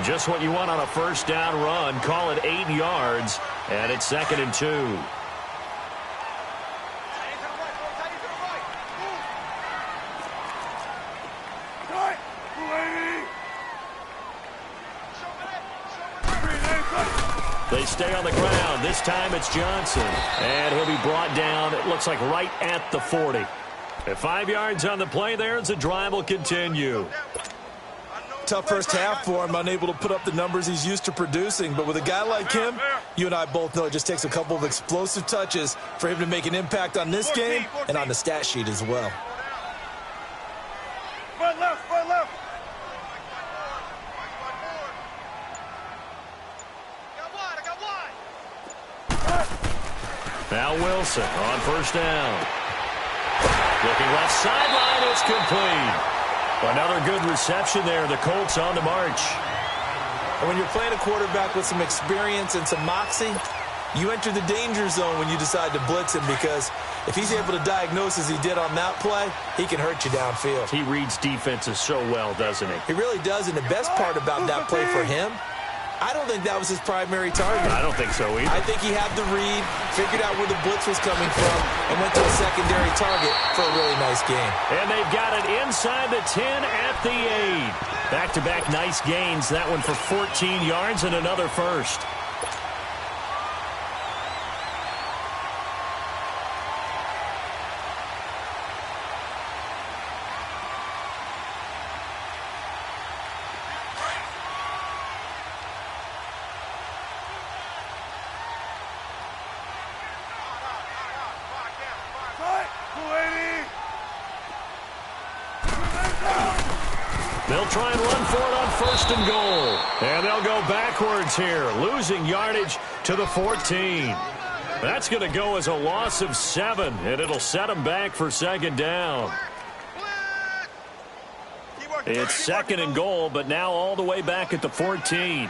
[SPEAKER 1] Just what you want on a 1st down run. Call it 8 yards, and it's 2nd and 2. They stay on the ground. This time it's Johnson. And he'll be brought down, it looks like, right at the 40. At 5 yards on the play there, as the drive will continue.
[SPEAKER 2] Tough first half for him, unable to put up the numbers he's used to producing. But with a guy like him, you and I both know it just takes a couple of explosive touches for him to make an impact on this game and on the stat sheet as well.
[SPEAKER 3] Front left.
[SPEAKER 1] Now Wilson on 1st down. Looking left sideline, it's complete. Another good reception there. The Colts on the march.
[SPEAKER 2] And when you're playing a quarterback with some experience and some moxie, you enter the danger zone when you decide to blitz him, because if he's able to diagnose as he did on that play, he can hurt you downfield.
[SPEAKER 1] He reads defenses so well, doesn't he?
[SPEAKER 2] He really does, and the best part about that play for him, I don't think that was his primary target.
[SPEAKER 1] I don't think so either.
[SPEAKER 2] I think he had the read, figured out where the blitz was coming from, and went to a secondary target for a really nice game.
[SPEAKER 1] And they've got it inside the 10 at the 8. Back-to-back nice gains. That one for 14 yards and another first. They'll try and run for it on 1st and goal. And they'll go backwards here, losing yardage to the 14. That's going to go as a loss of 7, and it'll set them back for 2nd down. It's 2nd and goal, but now all the way back at the 14.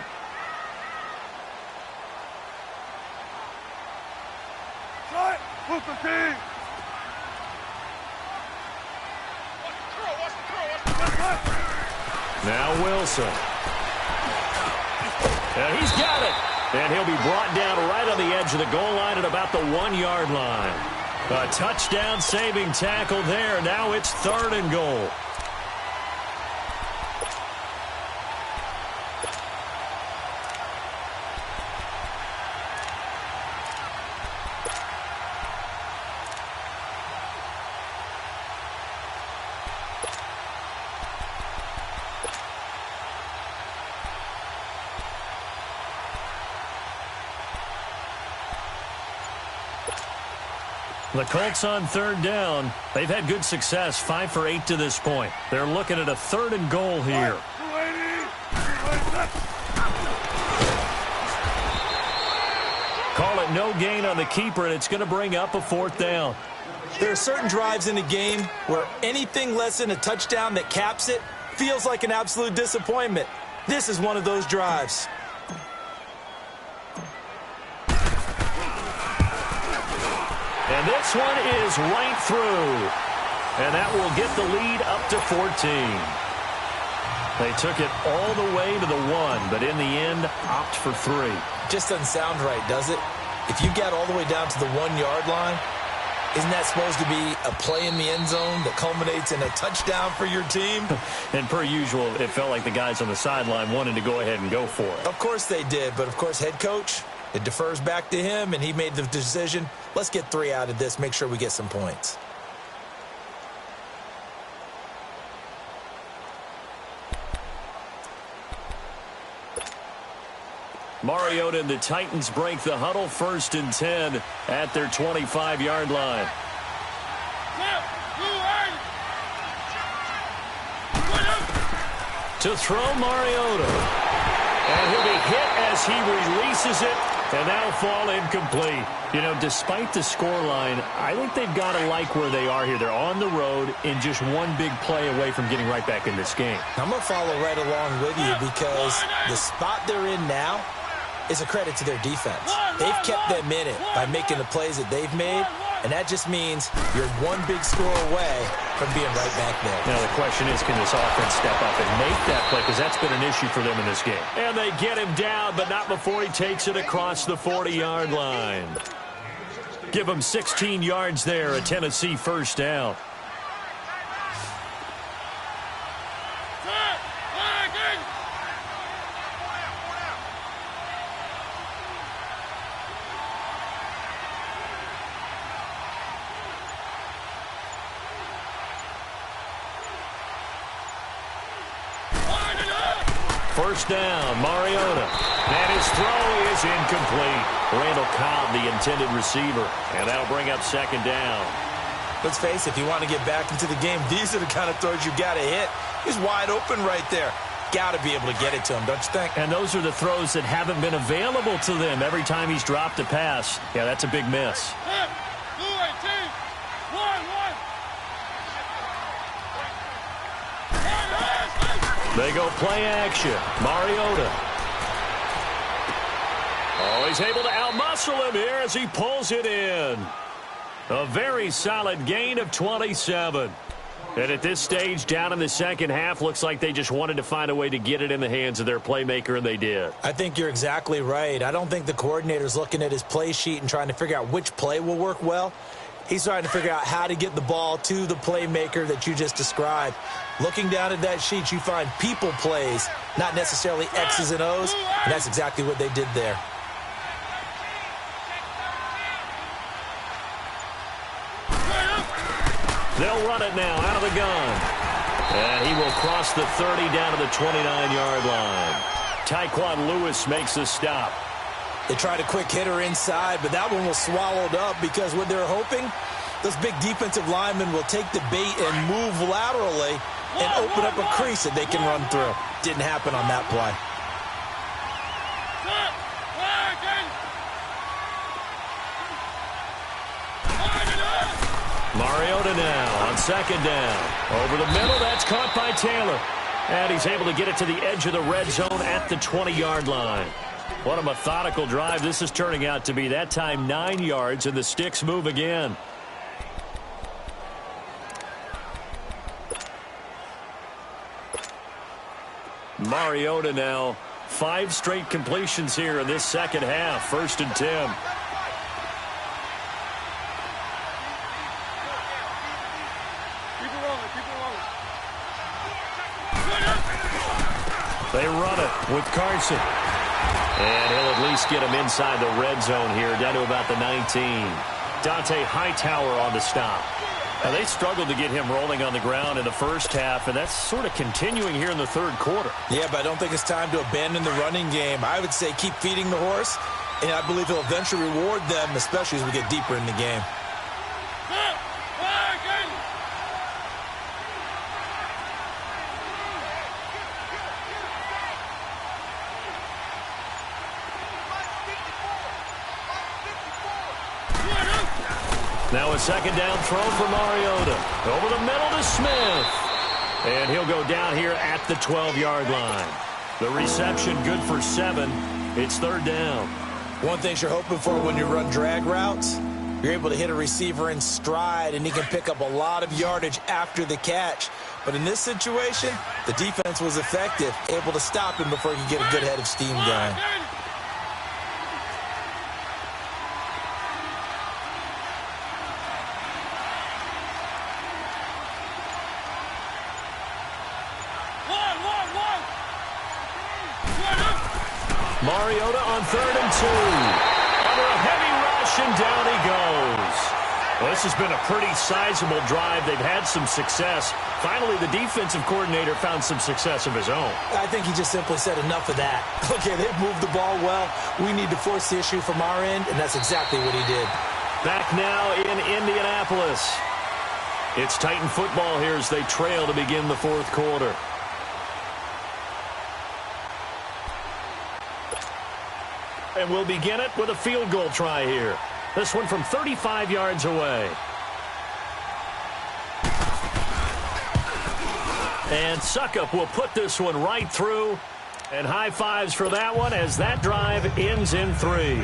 [SPEAKER 1] Now Wilson. And he's got it. And he'll be brought down right on the edge of the goal line at about the 1-yard line. A touchdown-saving tackle there. Now it's 3rd and goal. The Colts on 3rd down. They've had good success, 5 for 8 to this point. They're looking at a 3rd and goal here. Call it no gain on the keeper, and it's going to bring up a 4th down.
[SPEAKER 2] There are certain drives in a game where anything less than a touchdown that caps it feels like an absolute disappointment. This is one of those drives.
[SPEAKER 1] And this one is right through. And that will get the lead up to 14. They took it all the way to the 1, but in the end, opt for 3.
[SPEAKER 2] Just doesn't sound right, does it? If you got all the way down to the 1-yard line, isn't that supposed to be a play in the end zone that culminates in a touchdown for your team?
[SPEAKER 1] And per usual, it felt like the guys on the sideline wanted to go ahead and go for it.
[SPEAKER 2] Of course they did, but of course head coach, it defers back to him, and he made the decision, let's get 3 out of this, make sure we get some points.
[SPEAKER 1] Mariota and the Titans break the huddle, 1st and 10 at their 25-yard line. To throw Mariota. And he'll be hit as he releases it, and that'll fall incomplete. You know, despite the scoreline, I think they've got to like where they are here. They're on the road and just one big play away from getting right back in this game.
[SPEAKER 2] I'm going to follow right along with you because the spot they're in now is a credit to their defense. They've kept them in it by making the plays that they've made, and that just means you're one big score away from being right back there.
[SPEAKER 1] Now the question is, can this offense step up and make that play? Because that's been an issue for them in this game. And they get him down, but not before he takes it across the 40-yard line. Give him 16 yards there, a Tennessee 1st down. First down, Mariota. And his throw is incomplete. Randall Cobb, the intended receiver. And that'll bring up 2nd down.
[SPEAKER 2] Let's face it, if you want to get back into the game, these are the kind of throws you got to hit. He's wide open right there. Got to be able to get it to him, don't you think?
[SPEAKER 1] And those are the throws that haven't been available to them every time he's dropped a pass. Yeah, that's a big miss. They go play action. Mariota. Oh, he's able to outmuscle him here as he pulls it in. A very solid gain of 27. And at this stage, down in the second half, looks like they just wanted to find a way to get it in the hands of their playmaker, and they did.
[SPEAKER 2] I think you're exactly right. I don't think the coordinator's looking at his play sheet and trying to figure out which play will work well. He's trying to figure out how to get the ball to the playmaker that you just described. Looking down at that sheet, you find people plays, not necessarily X's and O's, and that's exactly what they did there.
[SPEAKER 1] They'll run it now out of the gun. And he will cross the 30 down to the 29-yard line. Tyquan Lewis makes the stop.
[SPEAKER 2] They tried a quick hitter inside, but that one was swallowed up because what they're hoping, those big defensive linemen will take the bait and move laterally and open up a crease that they can run through. Didn't happen on that play.
[SPEAKER 1] Mariota now on 2nd down. Over the middle, that's caught by Taylor. And he's able to get it to the edge of the red zone at the 20-yard line. What a methodical drive this is turning out to be. That time 9 yards, and the sticks move again. Mariota now, 5 straight completions here in this second half. 1st and 10. They run it with Carson. And he'll at least get him inside the red zone here, down to about the 19. Dante Hightower on the stop. Now, they struggled to get him rolling on the ground in the first half, and that's sort of continuing here in the third quarter.
[SPEAKER 2] Yeah, but I don't think it's time to abandon the running game. I would say keep feeding the horse, and I believe he'll eventually reward them, especially as we get deeper in the game.
[SPEAKER 1] Now a 2nd down throw for Mariota. Over the middle to Smith. And he'll go down here at the 12-yard line. The reception good for 7. It's 3rd down.
[SPEAKER 2] One thing you're hoping for when you run drag routes, You're able to hit a receiver in stride, and he can pick up a lot of yardage after the catch. But in this situation, the defense was effective, able to stop him before he could get a good head of steam going.
[SPEAKER 1] Mariota on 3rd and 2. Under a heavy rush, and down he goes. Well, this has been a pretty sizable drive. They've had some success. Finally, the defensive coordinator found some success of his own.
[SPEAKER 2] I think he just simply said enough of that. Okay, they've moved the ball well. We need to force the issue from our end, and that's exactly what he did.
[SPEAKER 1] Back now in Indianapolis. It's Titan football here as they trail to begin the 4th quarter. And we'll begin it with a field goal try here. This one from 35 yards away. And Suckup will put this one right through. And high fives for that one as that drive ends in 3.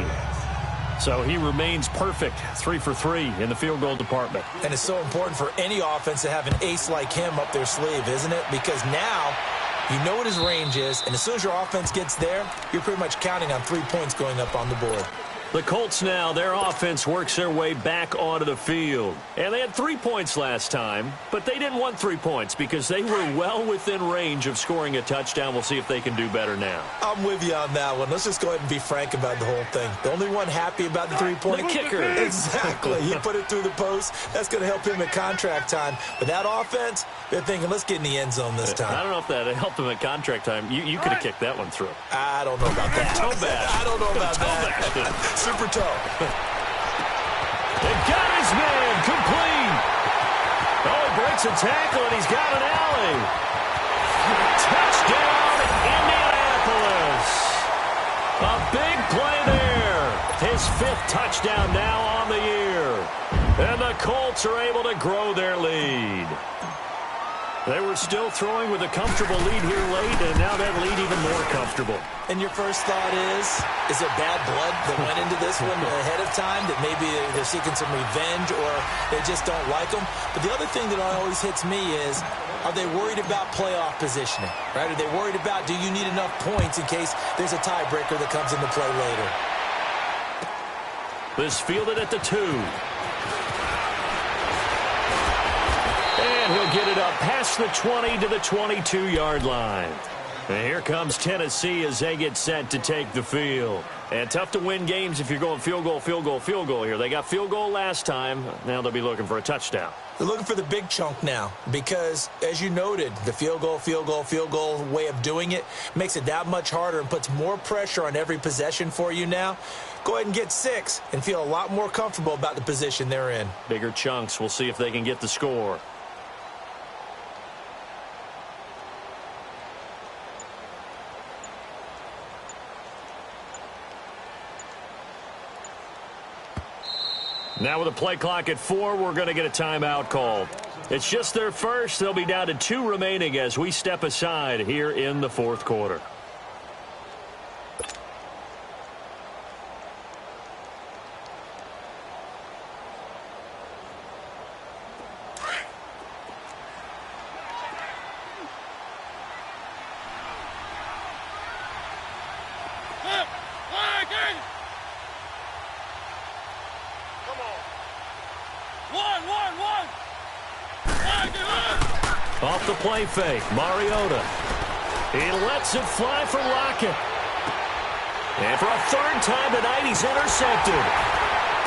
[SPEAKER 1] So he remains perfect, 3 for 3 in the field goal department.
[SPEAKER 2] And it's so important for any offense to have an ace like him up their sleeve, isn't it? Because now you know what his range is, and as soon as your offense gets there, you're pretty much counting on 3 points going up on the board.
[SPEAKER 1] The Colts now, their offense works their way back onto the field. And they had 3 points last time, but they didn't want 3 points because they were well within range of scoring a touchdown. We'll see if they can do better now.
[SPEAKER 2] I'm with you on that one. Let's just go ahead and be frank about the whole thing. The only one happy about the 3-point
[SPEAKER 1] kicker.
[SPEAKER 2] Exactly. He put it through the post. That's going to help him at contract time. But that offense, they're thinking, let's get in the end zone this time.
[SPEAKER 1] I don't know if that helped him at contract time. You could have kicked that one through.
[SPEAKER 2] I don't know about that.
[SPEAKER 1] Toe bash.
[SPEAKER 2] I don't know about that. Super toe.
[SPEAKER 1] They got his man complete. Oh, he breaks a tackle, and he's got an alley. Touchdown, Indianapolis. A big play there. His 5th touchdown now on the year. And the Colts are able to grow their lead. They were still throwing with a comfortable lead here late, and now that lead even more comfortable.
[SPEAKER 2] And your first thought is there bad blood that went into this one ahead of time, that maybe they're seeking some revenge or they just don't like them? But the other thing that always hits me is, are they worried about playoff positioning? Right? Are they worried about, do you need enough points in case there's a tiebreaker that comes into play later?
[SPEAKER 1] This fielded at the 2. And he'll get it up past the 20 to the 22-yard line. And here comes Tennessee as they get set to take the field. And tough to win games if you're going field goal, field goal, field goal here. They got field goal last time. Now they'll be looking for a touchdown.
[SPEAKER 2] They're looking for the big chunk now because, as you noted, the field goal, field goal, field goal way of doing it makes it that much harder and puts more pressure on every possession for you now. Go ahead and get 6 and feel a lot more comfortable about the position they're in.
[SPEAKER 1] Bigger chunks. We'll see if they can get the score. Now with a play clock at 4, we're going to get a timeout called. It's just their first. They'll be down to 2 remaining as we step aside here in the 4th quarter. Off the play fake, Mariota. He lets it fly for Lockett. And for a 3rd time tonight, he's intercepted.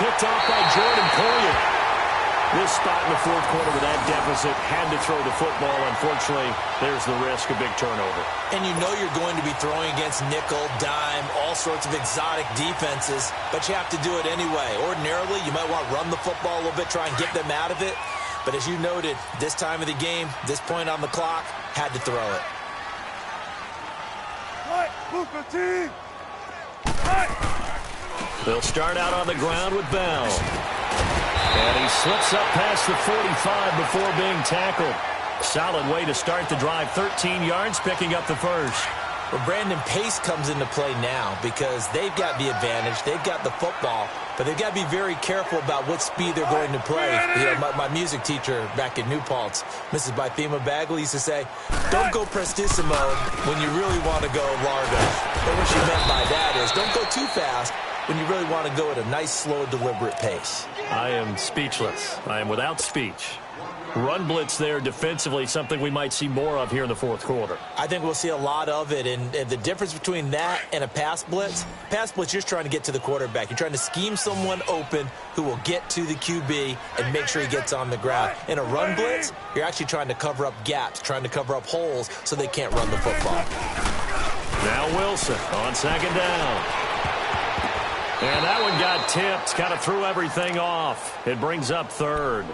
[SPEAKER 1] Picked off by Jordan Poyer. This spot in the 4th quarter with that deficit, had to throw the football. Unfortunately, there's the risk of big turnover.
[SPEAKER 2] And you know you're going to be throwing against nickel, dime, all sorts of exotic defenses, but you have to do it anyway. Ordinarily, you might want to run the football a little bit, try and get them out of it. But as you noted, this time of the game, this point on the clock, had to throw it.
[SPEAKER 1] They'll start out on the ground with Bell. And he slips up past the 45 before being tackled. Solid way to start the drive. 13 yards, picking up the first.
[SPEAKER 2] Well, Brandon, pace comes into play now because they've got the advantage. They've got the football, but they've got to be very careful about what speed they're going to play. You know, my music teacher back in New Paltz, Mrs. Bythema Bagley, used to say, don't go prestissimo when you really want to go largo. And what she meant by that is don't go too fast when you really want to go at a nice, slow, deliberate pace.
[SPEAKER 1] I am speechless. I am without speech. Run blitz there defensively, something we might see more of here in the fourth quarter.
[SPEAKER 2] I think we'll see a lot of it, and the difference between that and a pass blitz, you're just trying to get to the quarterback. You're trying to scheme someone open who will get to the QB and make sure he gets on the ground. In a run blitz, you're actually trying to cover up gaps, trying to cover up holes so they can't run the football.
[SPEAKER 1] Now Wilson on second down. And that one got tipped, kind of threw everything off. It brings up third.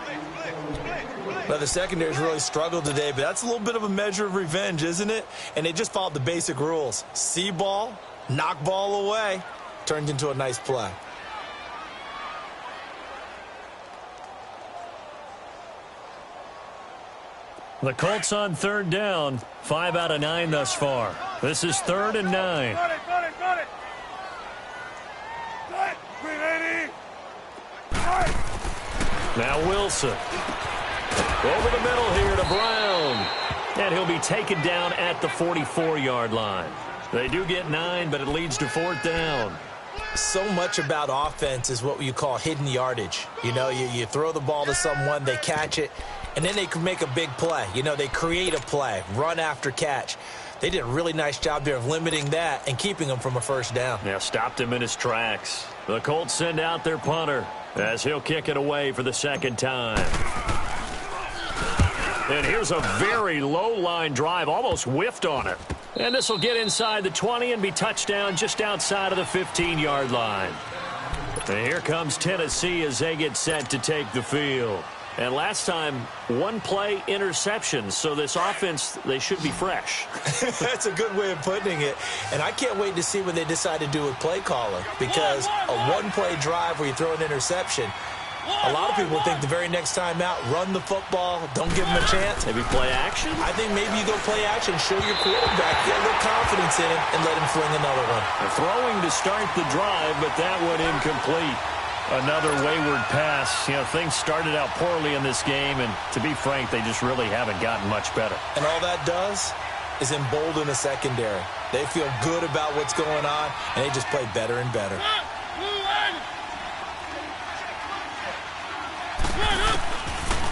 [SPEAKER 2] Well, the secondary's really struggled today, but that's a little bit of a measure of revenge, isn't it? And they just followed the basic rules. See ball, knock ball away, turned into a nice play.
[SPEAKER 1] The Colts on third down, 5 out of 9 thus far. This is 3rd and 9.
[SPEAKER 3] Got it.
[SPEAKER 1] Now Wilson. Over the middle here to Brown. And he'll be taken down at the 44-yard line. They do get 9, but it leads to 4th down.
[SPEAKER 2] So much about offense is what you call hidden yardage. You know, you throw the ball to someone, they catch it, and then they can make a big play. You know, they create a play, run after catch. They did a really nice job there of limiting that and keeping him from a first down.
[SPEAKER 1] Yeah, stopped him in his tracks. The Colts send out their punter as he'll kick it away for the second time. And here's a very low-line drive, almost whiffed on it. And this will get inside the 20 and be touchdown just outside of the 15-yard line. And here comes Tennessee as they get set to take the field. And last time, one play interception. So this offense, they should be fresh.
[SPEAKER 2] That's a good way of putting it. And I can't wait to see what they decide to do with play calling. Because a one-play drive where you throw an interception, a lot of people think the very next time out, run the football, don't give them a chance.
[SPEAKER 1] Maybe play action?
[SPEAKER 2] I think maybe you go play action, show your quarterback, get a little confidence in him, and let him fling another one.
[SPEAKER 1] They're throwing to start the drive, but that one incomplete. Another wayward pass. You know, things started out poorly in this game, and to be frank, they just really haven't gotten much better.
[SPEAKER 2] And all that does is embolden the secondary. They feel good about what's going on, and they just play better and better.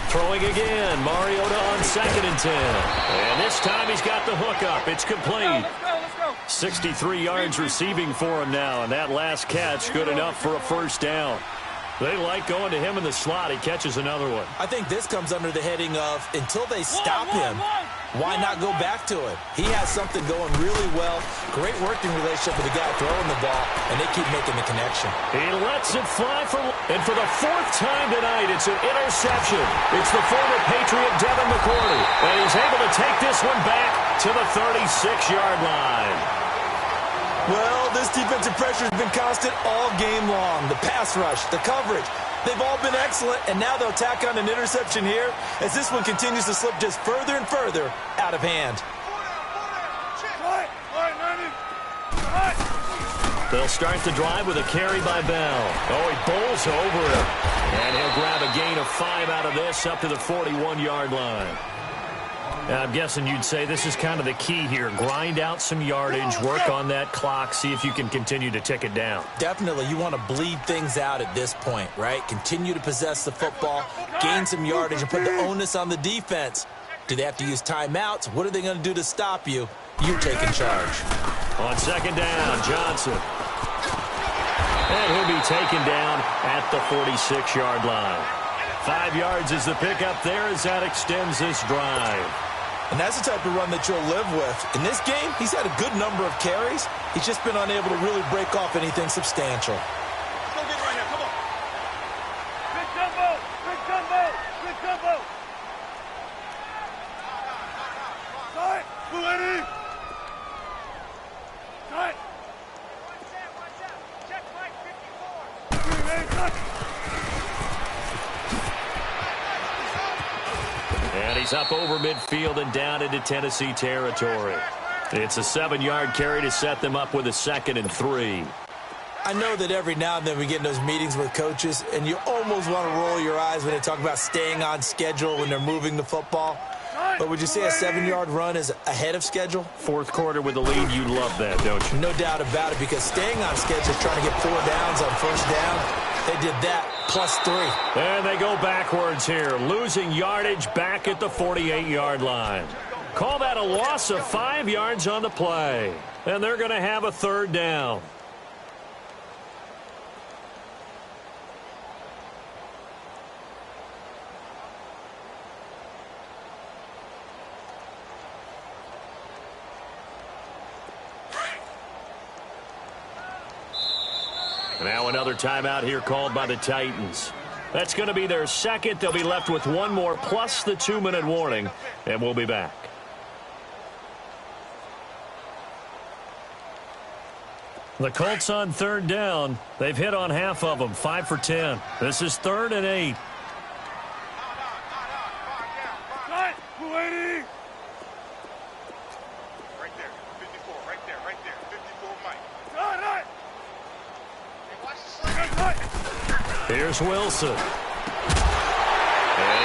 [SPEAKER 1] Throwing again, Mariota on 2nd and 10. And this time he's got the hook up. It's complete. 63 yards receiving for him now, and that last catch good enough for a first down. They like going to him in the slot. He catches another one.
[SPEAKER 2] I think this comes under the heading of until they stop him, why not go back to it? He has something going really well. Great working relationship with the guy throwing the ball, and they keep making the connection.
[SPEAKER 1] He lets it fly and for the 4th time tonight, it's an interception. It's the former Patriot Devin McCourty, and he's able to take this one back to the 36-yard line.
[SPEAKER 2] Well, this defensive pressure has been constant all game long. The pass rush, the coverage, they've all been excellent, and now they'll tack on an interception here as this one continues to slip just further and further out of hand.
[SPEAKER 1] They'll start the drive with a carry by Bell. Oh, he bowls over him. And he'll grab a gain of 5 out of this up to the 41-yard line. Now, I'm guessing you'd say this is kind of the key here. Grind out some yardage, work on that clock, see if you can continue to tick it down.
[SPEAKER 2] Definitely. You want to bleed things out at this point, right? Continue to possess the football, gain some yardage, and put the onus on the defense. Do they have to use timeouts? What are they going to do to stop you? You're taking charge.
[SPEAKER 1] On 2nd down, Johnson. And he'll be taken down at the 46-yard line. 5 yards is the pickup there as that extends this drive.
[SPEAKER 2] And that's the type of run that you'll live with. In this game, he's had a good number of carries. He's just been unable to really break off anything substantial.
[SPEAKER 3] Let's go get right now. Come on. Big jumbo. Big jumbo. Big jumbo. Tight. Bulletti. Tight. Watch out. Check Mike 54.
[SPEAKER 1] And he's up over midfield and down into Tennessee territory. It's a 7-yard carry to set them up with a 2nd and 3.
[SPEAKER 2] I know that every now and then we get in those meetings with coaches, and you almost want to roll your eyes when they talk about staying on schedule when they're moving the football. But would you say a 7-yard run is ahead of schedule?
[SPEAKER 1] Fourth quarter with the lead, you love that, don't you?
[SPEAKER 2] No doubt about it, because staying on schedule, trying to get 4 downs on first down, they did that plus 3.
[SPEAKER 1] And they go backwards here, losing yardage back at the 48-yard line. Call that a loss of 5 yards on the play. And they're going to have a 3rd down. Now another timeout here called by the Titans. That's going to be their 2nd. They'll be left with 1 more plus the 2-minute warning, and we'll be back. The Colts on 3rd down. They've hit on half of them, 5 for 10. This is 3rd and 8. Here's Wilson. And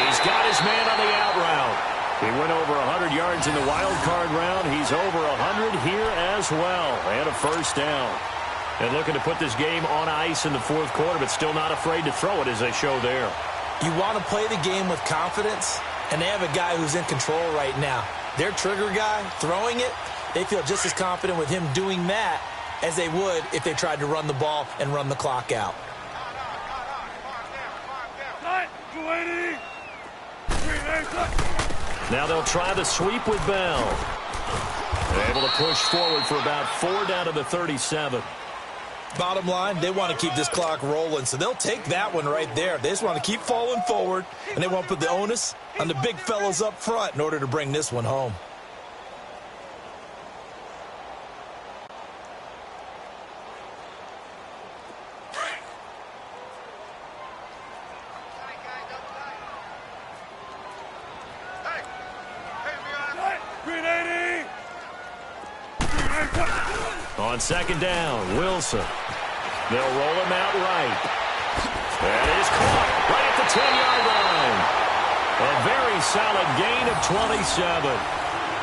[SPEAKER 1] he's got his man on the out route. He went over 100 yards in the wild card round. He's over 100 here as well. And a 1st down. And looking to put this game on ice in the 4th quarter, but still not afraid to throw it as they show there.
[SPEAKER 2] You want to play the game with confidence, and they have a guy who's in control right now. Their trigger guy throwing it, they feel just as confident with him doing that as they would if they tried to run the ball and run the clock out.
[SPEAKER 1] Now they'll try the sweep with Bell. They're able to push forward for about 4 down to the 37.
[SPEAKER 2] Bottom line, they want to keep this clock rolling, so they'll take that one right there. They just want to keep falling forward, and they want to put the onus on the big fellas up front in order to bring this one home.
[SPEAKER 1] On 2nd down, Wilson. They'll roll him out right. That is caught right at the 10-yard line. A very solid gain of 27.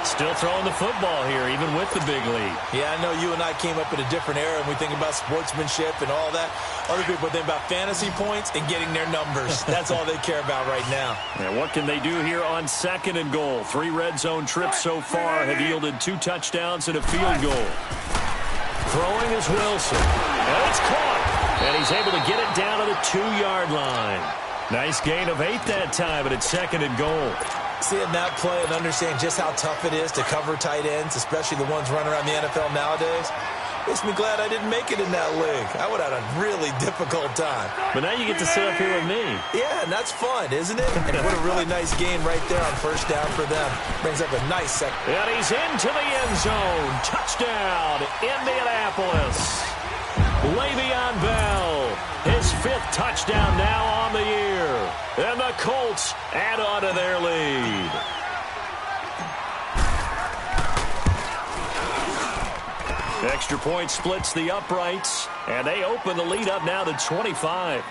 [SPEAKER 1] Still throwing the football here, even with the big lead.
[SPEAKER 2] Yeah, I know you and I came up in a different era, and we think about sportsmanship and all that. Other people think about fantasy points and getting their numbers. That's all they care about right now.
[SPEAKER 1] And what can they do here on 2nd and goal? 3 red zone trips so far have yielded 2 touchdowns and a field goal. Throwing is Wilson. And it's caught. And he's able to get it down to the 2-yard line. Nice gain of 8 that time, but it's 2nd and goal.
[SPEAKER 2] Seeing that play and understanding just how tough it is to cover tight ends, especially the ones running around the NFL nowadays, makes me glad I didn't make it in that league. I would have had a really difficult time.
[SPEAKER 1] But now you get to sit up here with me.
[SPEAKER 2] Yeah, and that's fun, isn't it? And what a really nice gain right there on 1st down for them. Brings up a nice second.
[SPEAKER 1] And he's into the end zone. Touchdown, Indianapolis. Le'Veon Bell, his 5th touchdown now on the year. And the Colts add on to their lead. Extra point splits the uprights, and they open the lead up now to 25.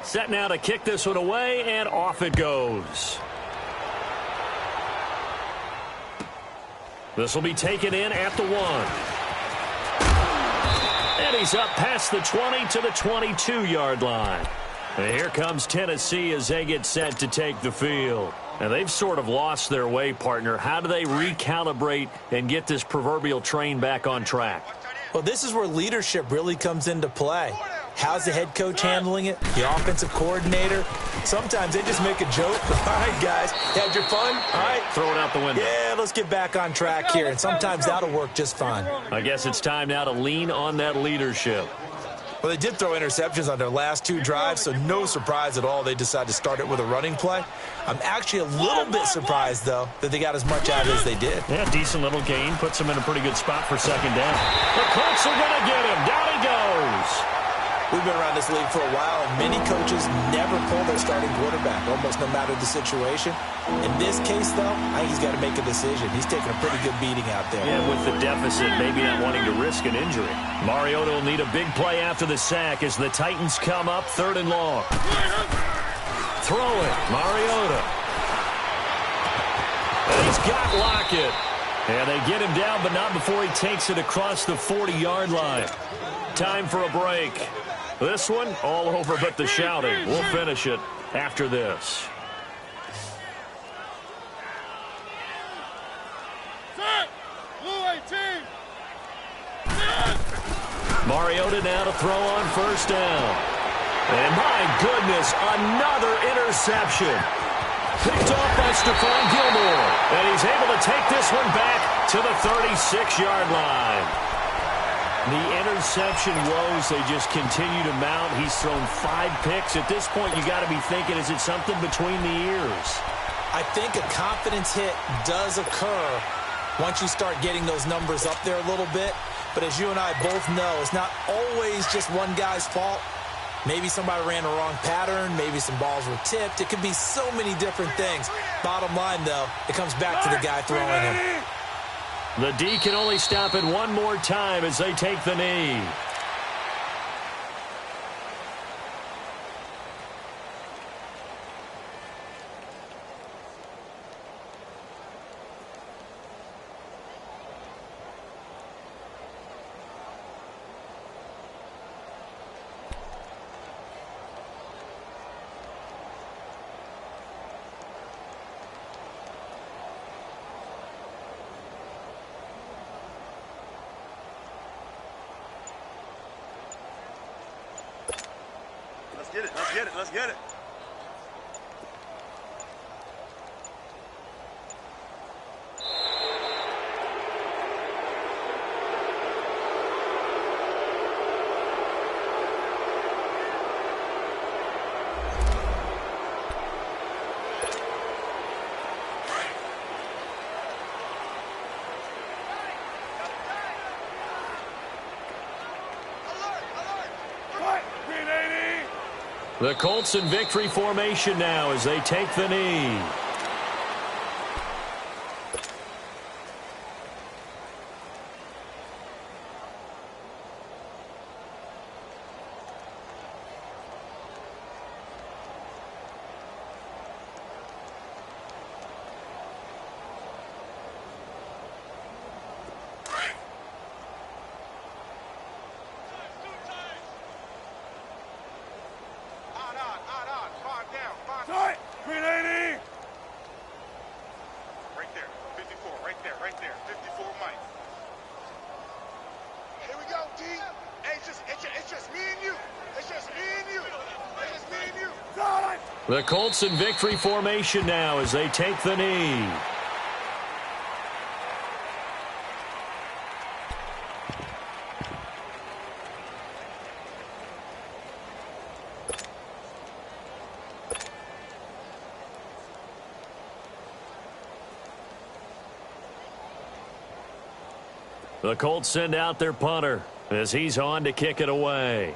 [SPEAKER 1] Set now to kick this one away, and off it goes. This will be taken in at the 1. And he's up past the 20 to the 22-yard line. And here comes Tennessee as they get set to take the field. And they've sort of lost their way, partner. How do they recalibrate and get this proverbial train back on track?
[SPEAKER 2] Well, this is where leadership really comes into play. How's the head coach handling it? The offensive coordinator? Sometimes they just make a joke. All right, guys, had your fun? All right.
[SPEAKER 1] Throw it out the window.
[SPEAKER 2] Yeah, let's get back on track here. And sometimes that'll work just fine.
[SPEAKER 1] I guess it's time now to lean on that leadership.
[SPEAKER 2] Well, they did throw interceptions on their last 2 drives, so no surprise at all they decided to start it with a running play. I'm actually a little bit surprised, though, that they got as much out as they did.
[SPEAKER 1] Yeah, decent little gain. Puts them in a pretty good spot for 2nd down. The Colts are going to get him. Down he goes.
[SPEAKER 2] We've been around this league for a while, and many coaches never pull their starting quarterback, almost no matter the situation. In this case, though, I think he's got to make a decision. He's taking a pretty good beating out there.
[SPEAKER 1] And with the deficit, maybe not wanting to risk an injury. Mariota will need a big play after the sack as the Titans come up 3rd and long. Throw it, Mariota. And he's got Lockett. And they get him down, but not before he takes it across the 40-yard line. Time for a break. This one, all over but the shouting. We'll finish it after this. Mariota now to throw on 1st down. And my goodness, another interception. Picked off by Stephon Gilmore. And he's able to take this one back to the 36-yard line. The interception woes, they just continue to mount. He's thrown 5 picks. At this point, you got to be thinking, is it something between the ears?
[SPEAKER 2] I think a confidence hit does occur once you start getting those numbers up there a little bit. But as you and I both know, it's not always just one guy's fault. Maybe somebody ran the wrong pattern. Maybe some balls were tipped. It could be so many different things. Bottom line, though, it comes back to the guy throwing him.
[SPEAKER 1] The D can only stop it one more time as they take the knee.
[SPEAKER 3] Let's get it.
[SPEAKER 1] The Colts in victory formation now as they take the knee. The Colts in victory formation now as they take the knee. The Colts send out their punter as he's on to kick it away.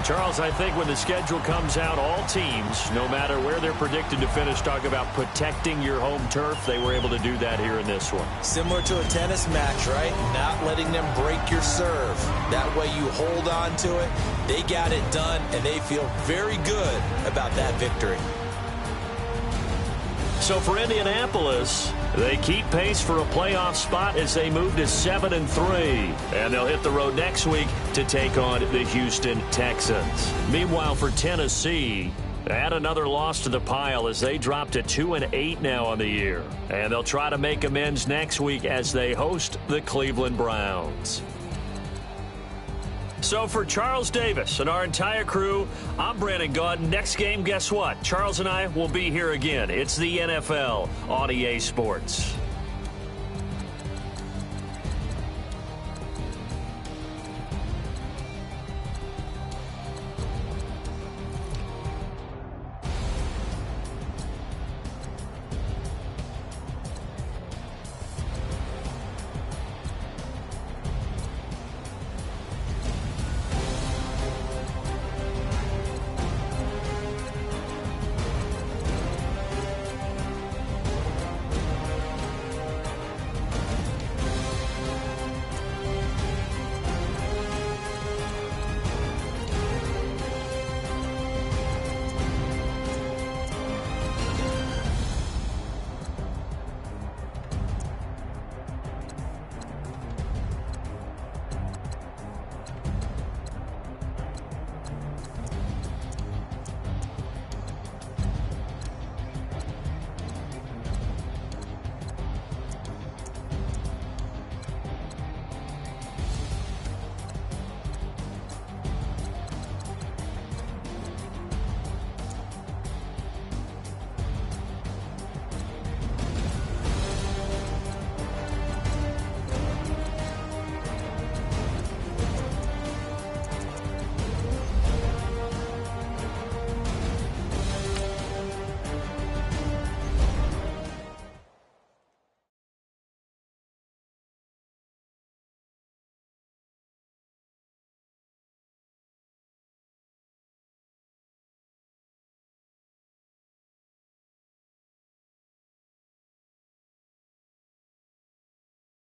[SPEAKER 1] Charles, I think when the schedule comes out, all teams, no matter where they're predicted to finish, talk about protecting your home turf. They were able to do that here in this one.
[SPEAKER 2] Similar to a tennis match, right? Not letting them break your serve. That way you hold on to it. They got it done, and they feel very good about that victory.
[SPEAKER 1] So for Indianapolis, they keep pace for a playoff spot as they move to 7-3. And they'll hit the road next week to take on the Houston Texans. Meanwhile, for Tennessee, add another loss to the pile as they drop to 2-8 now on the year. And they'll try to make amends next week as they host the Cleveland Browns. So for Charles Davis and our entire crew, I'm Brandon Gaudin. Next game, guess what? Charles and I will be here again. It's the NFL on EA Sports.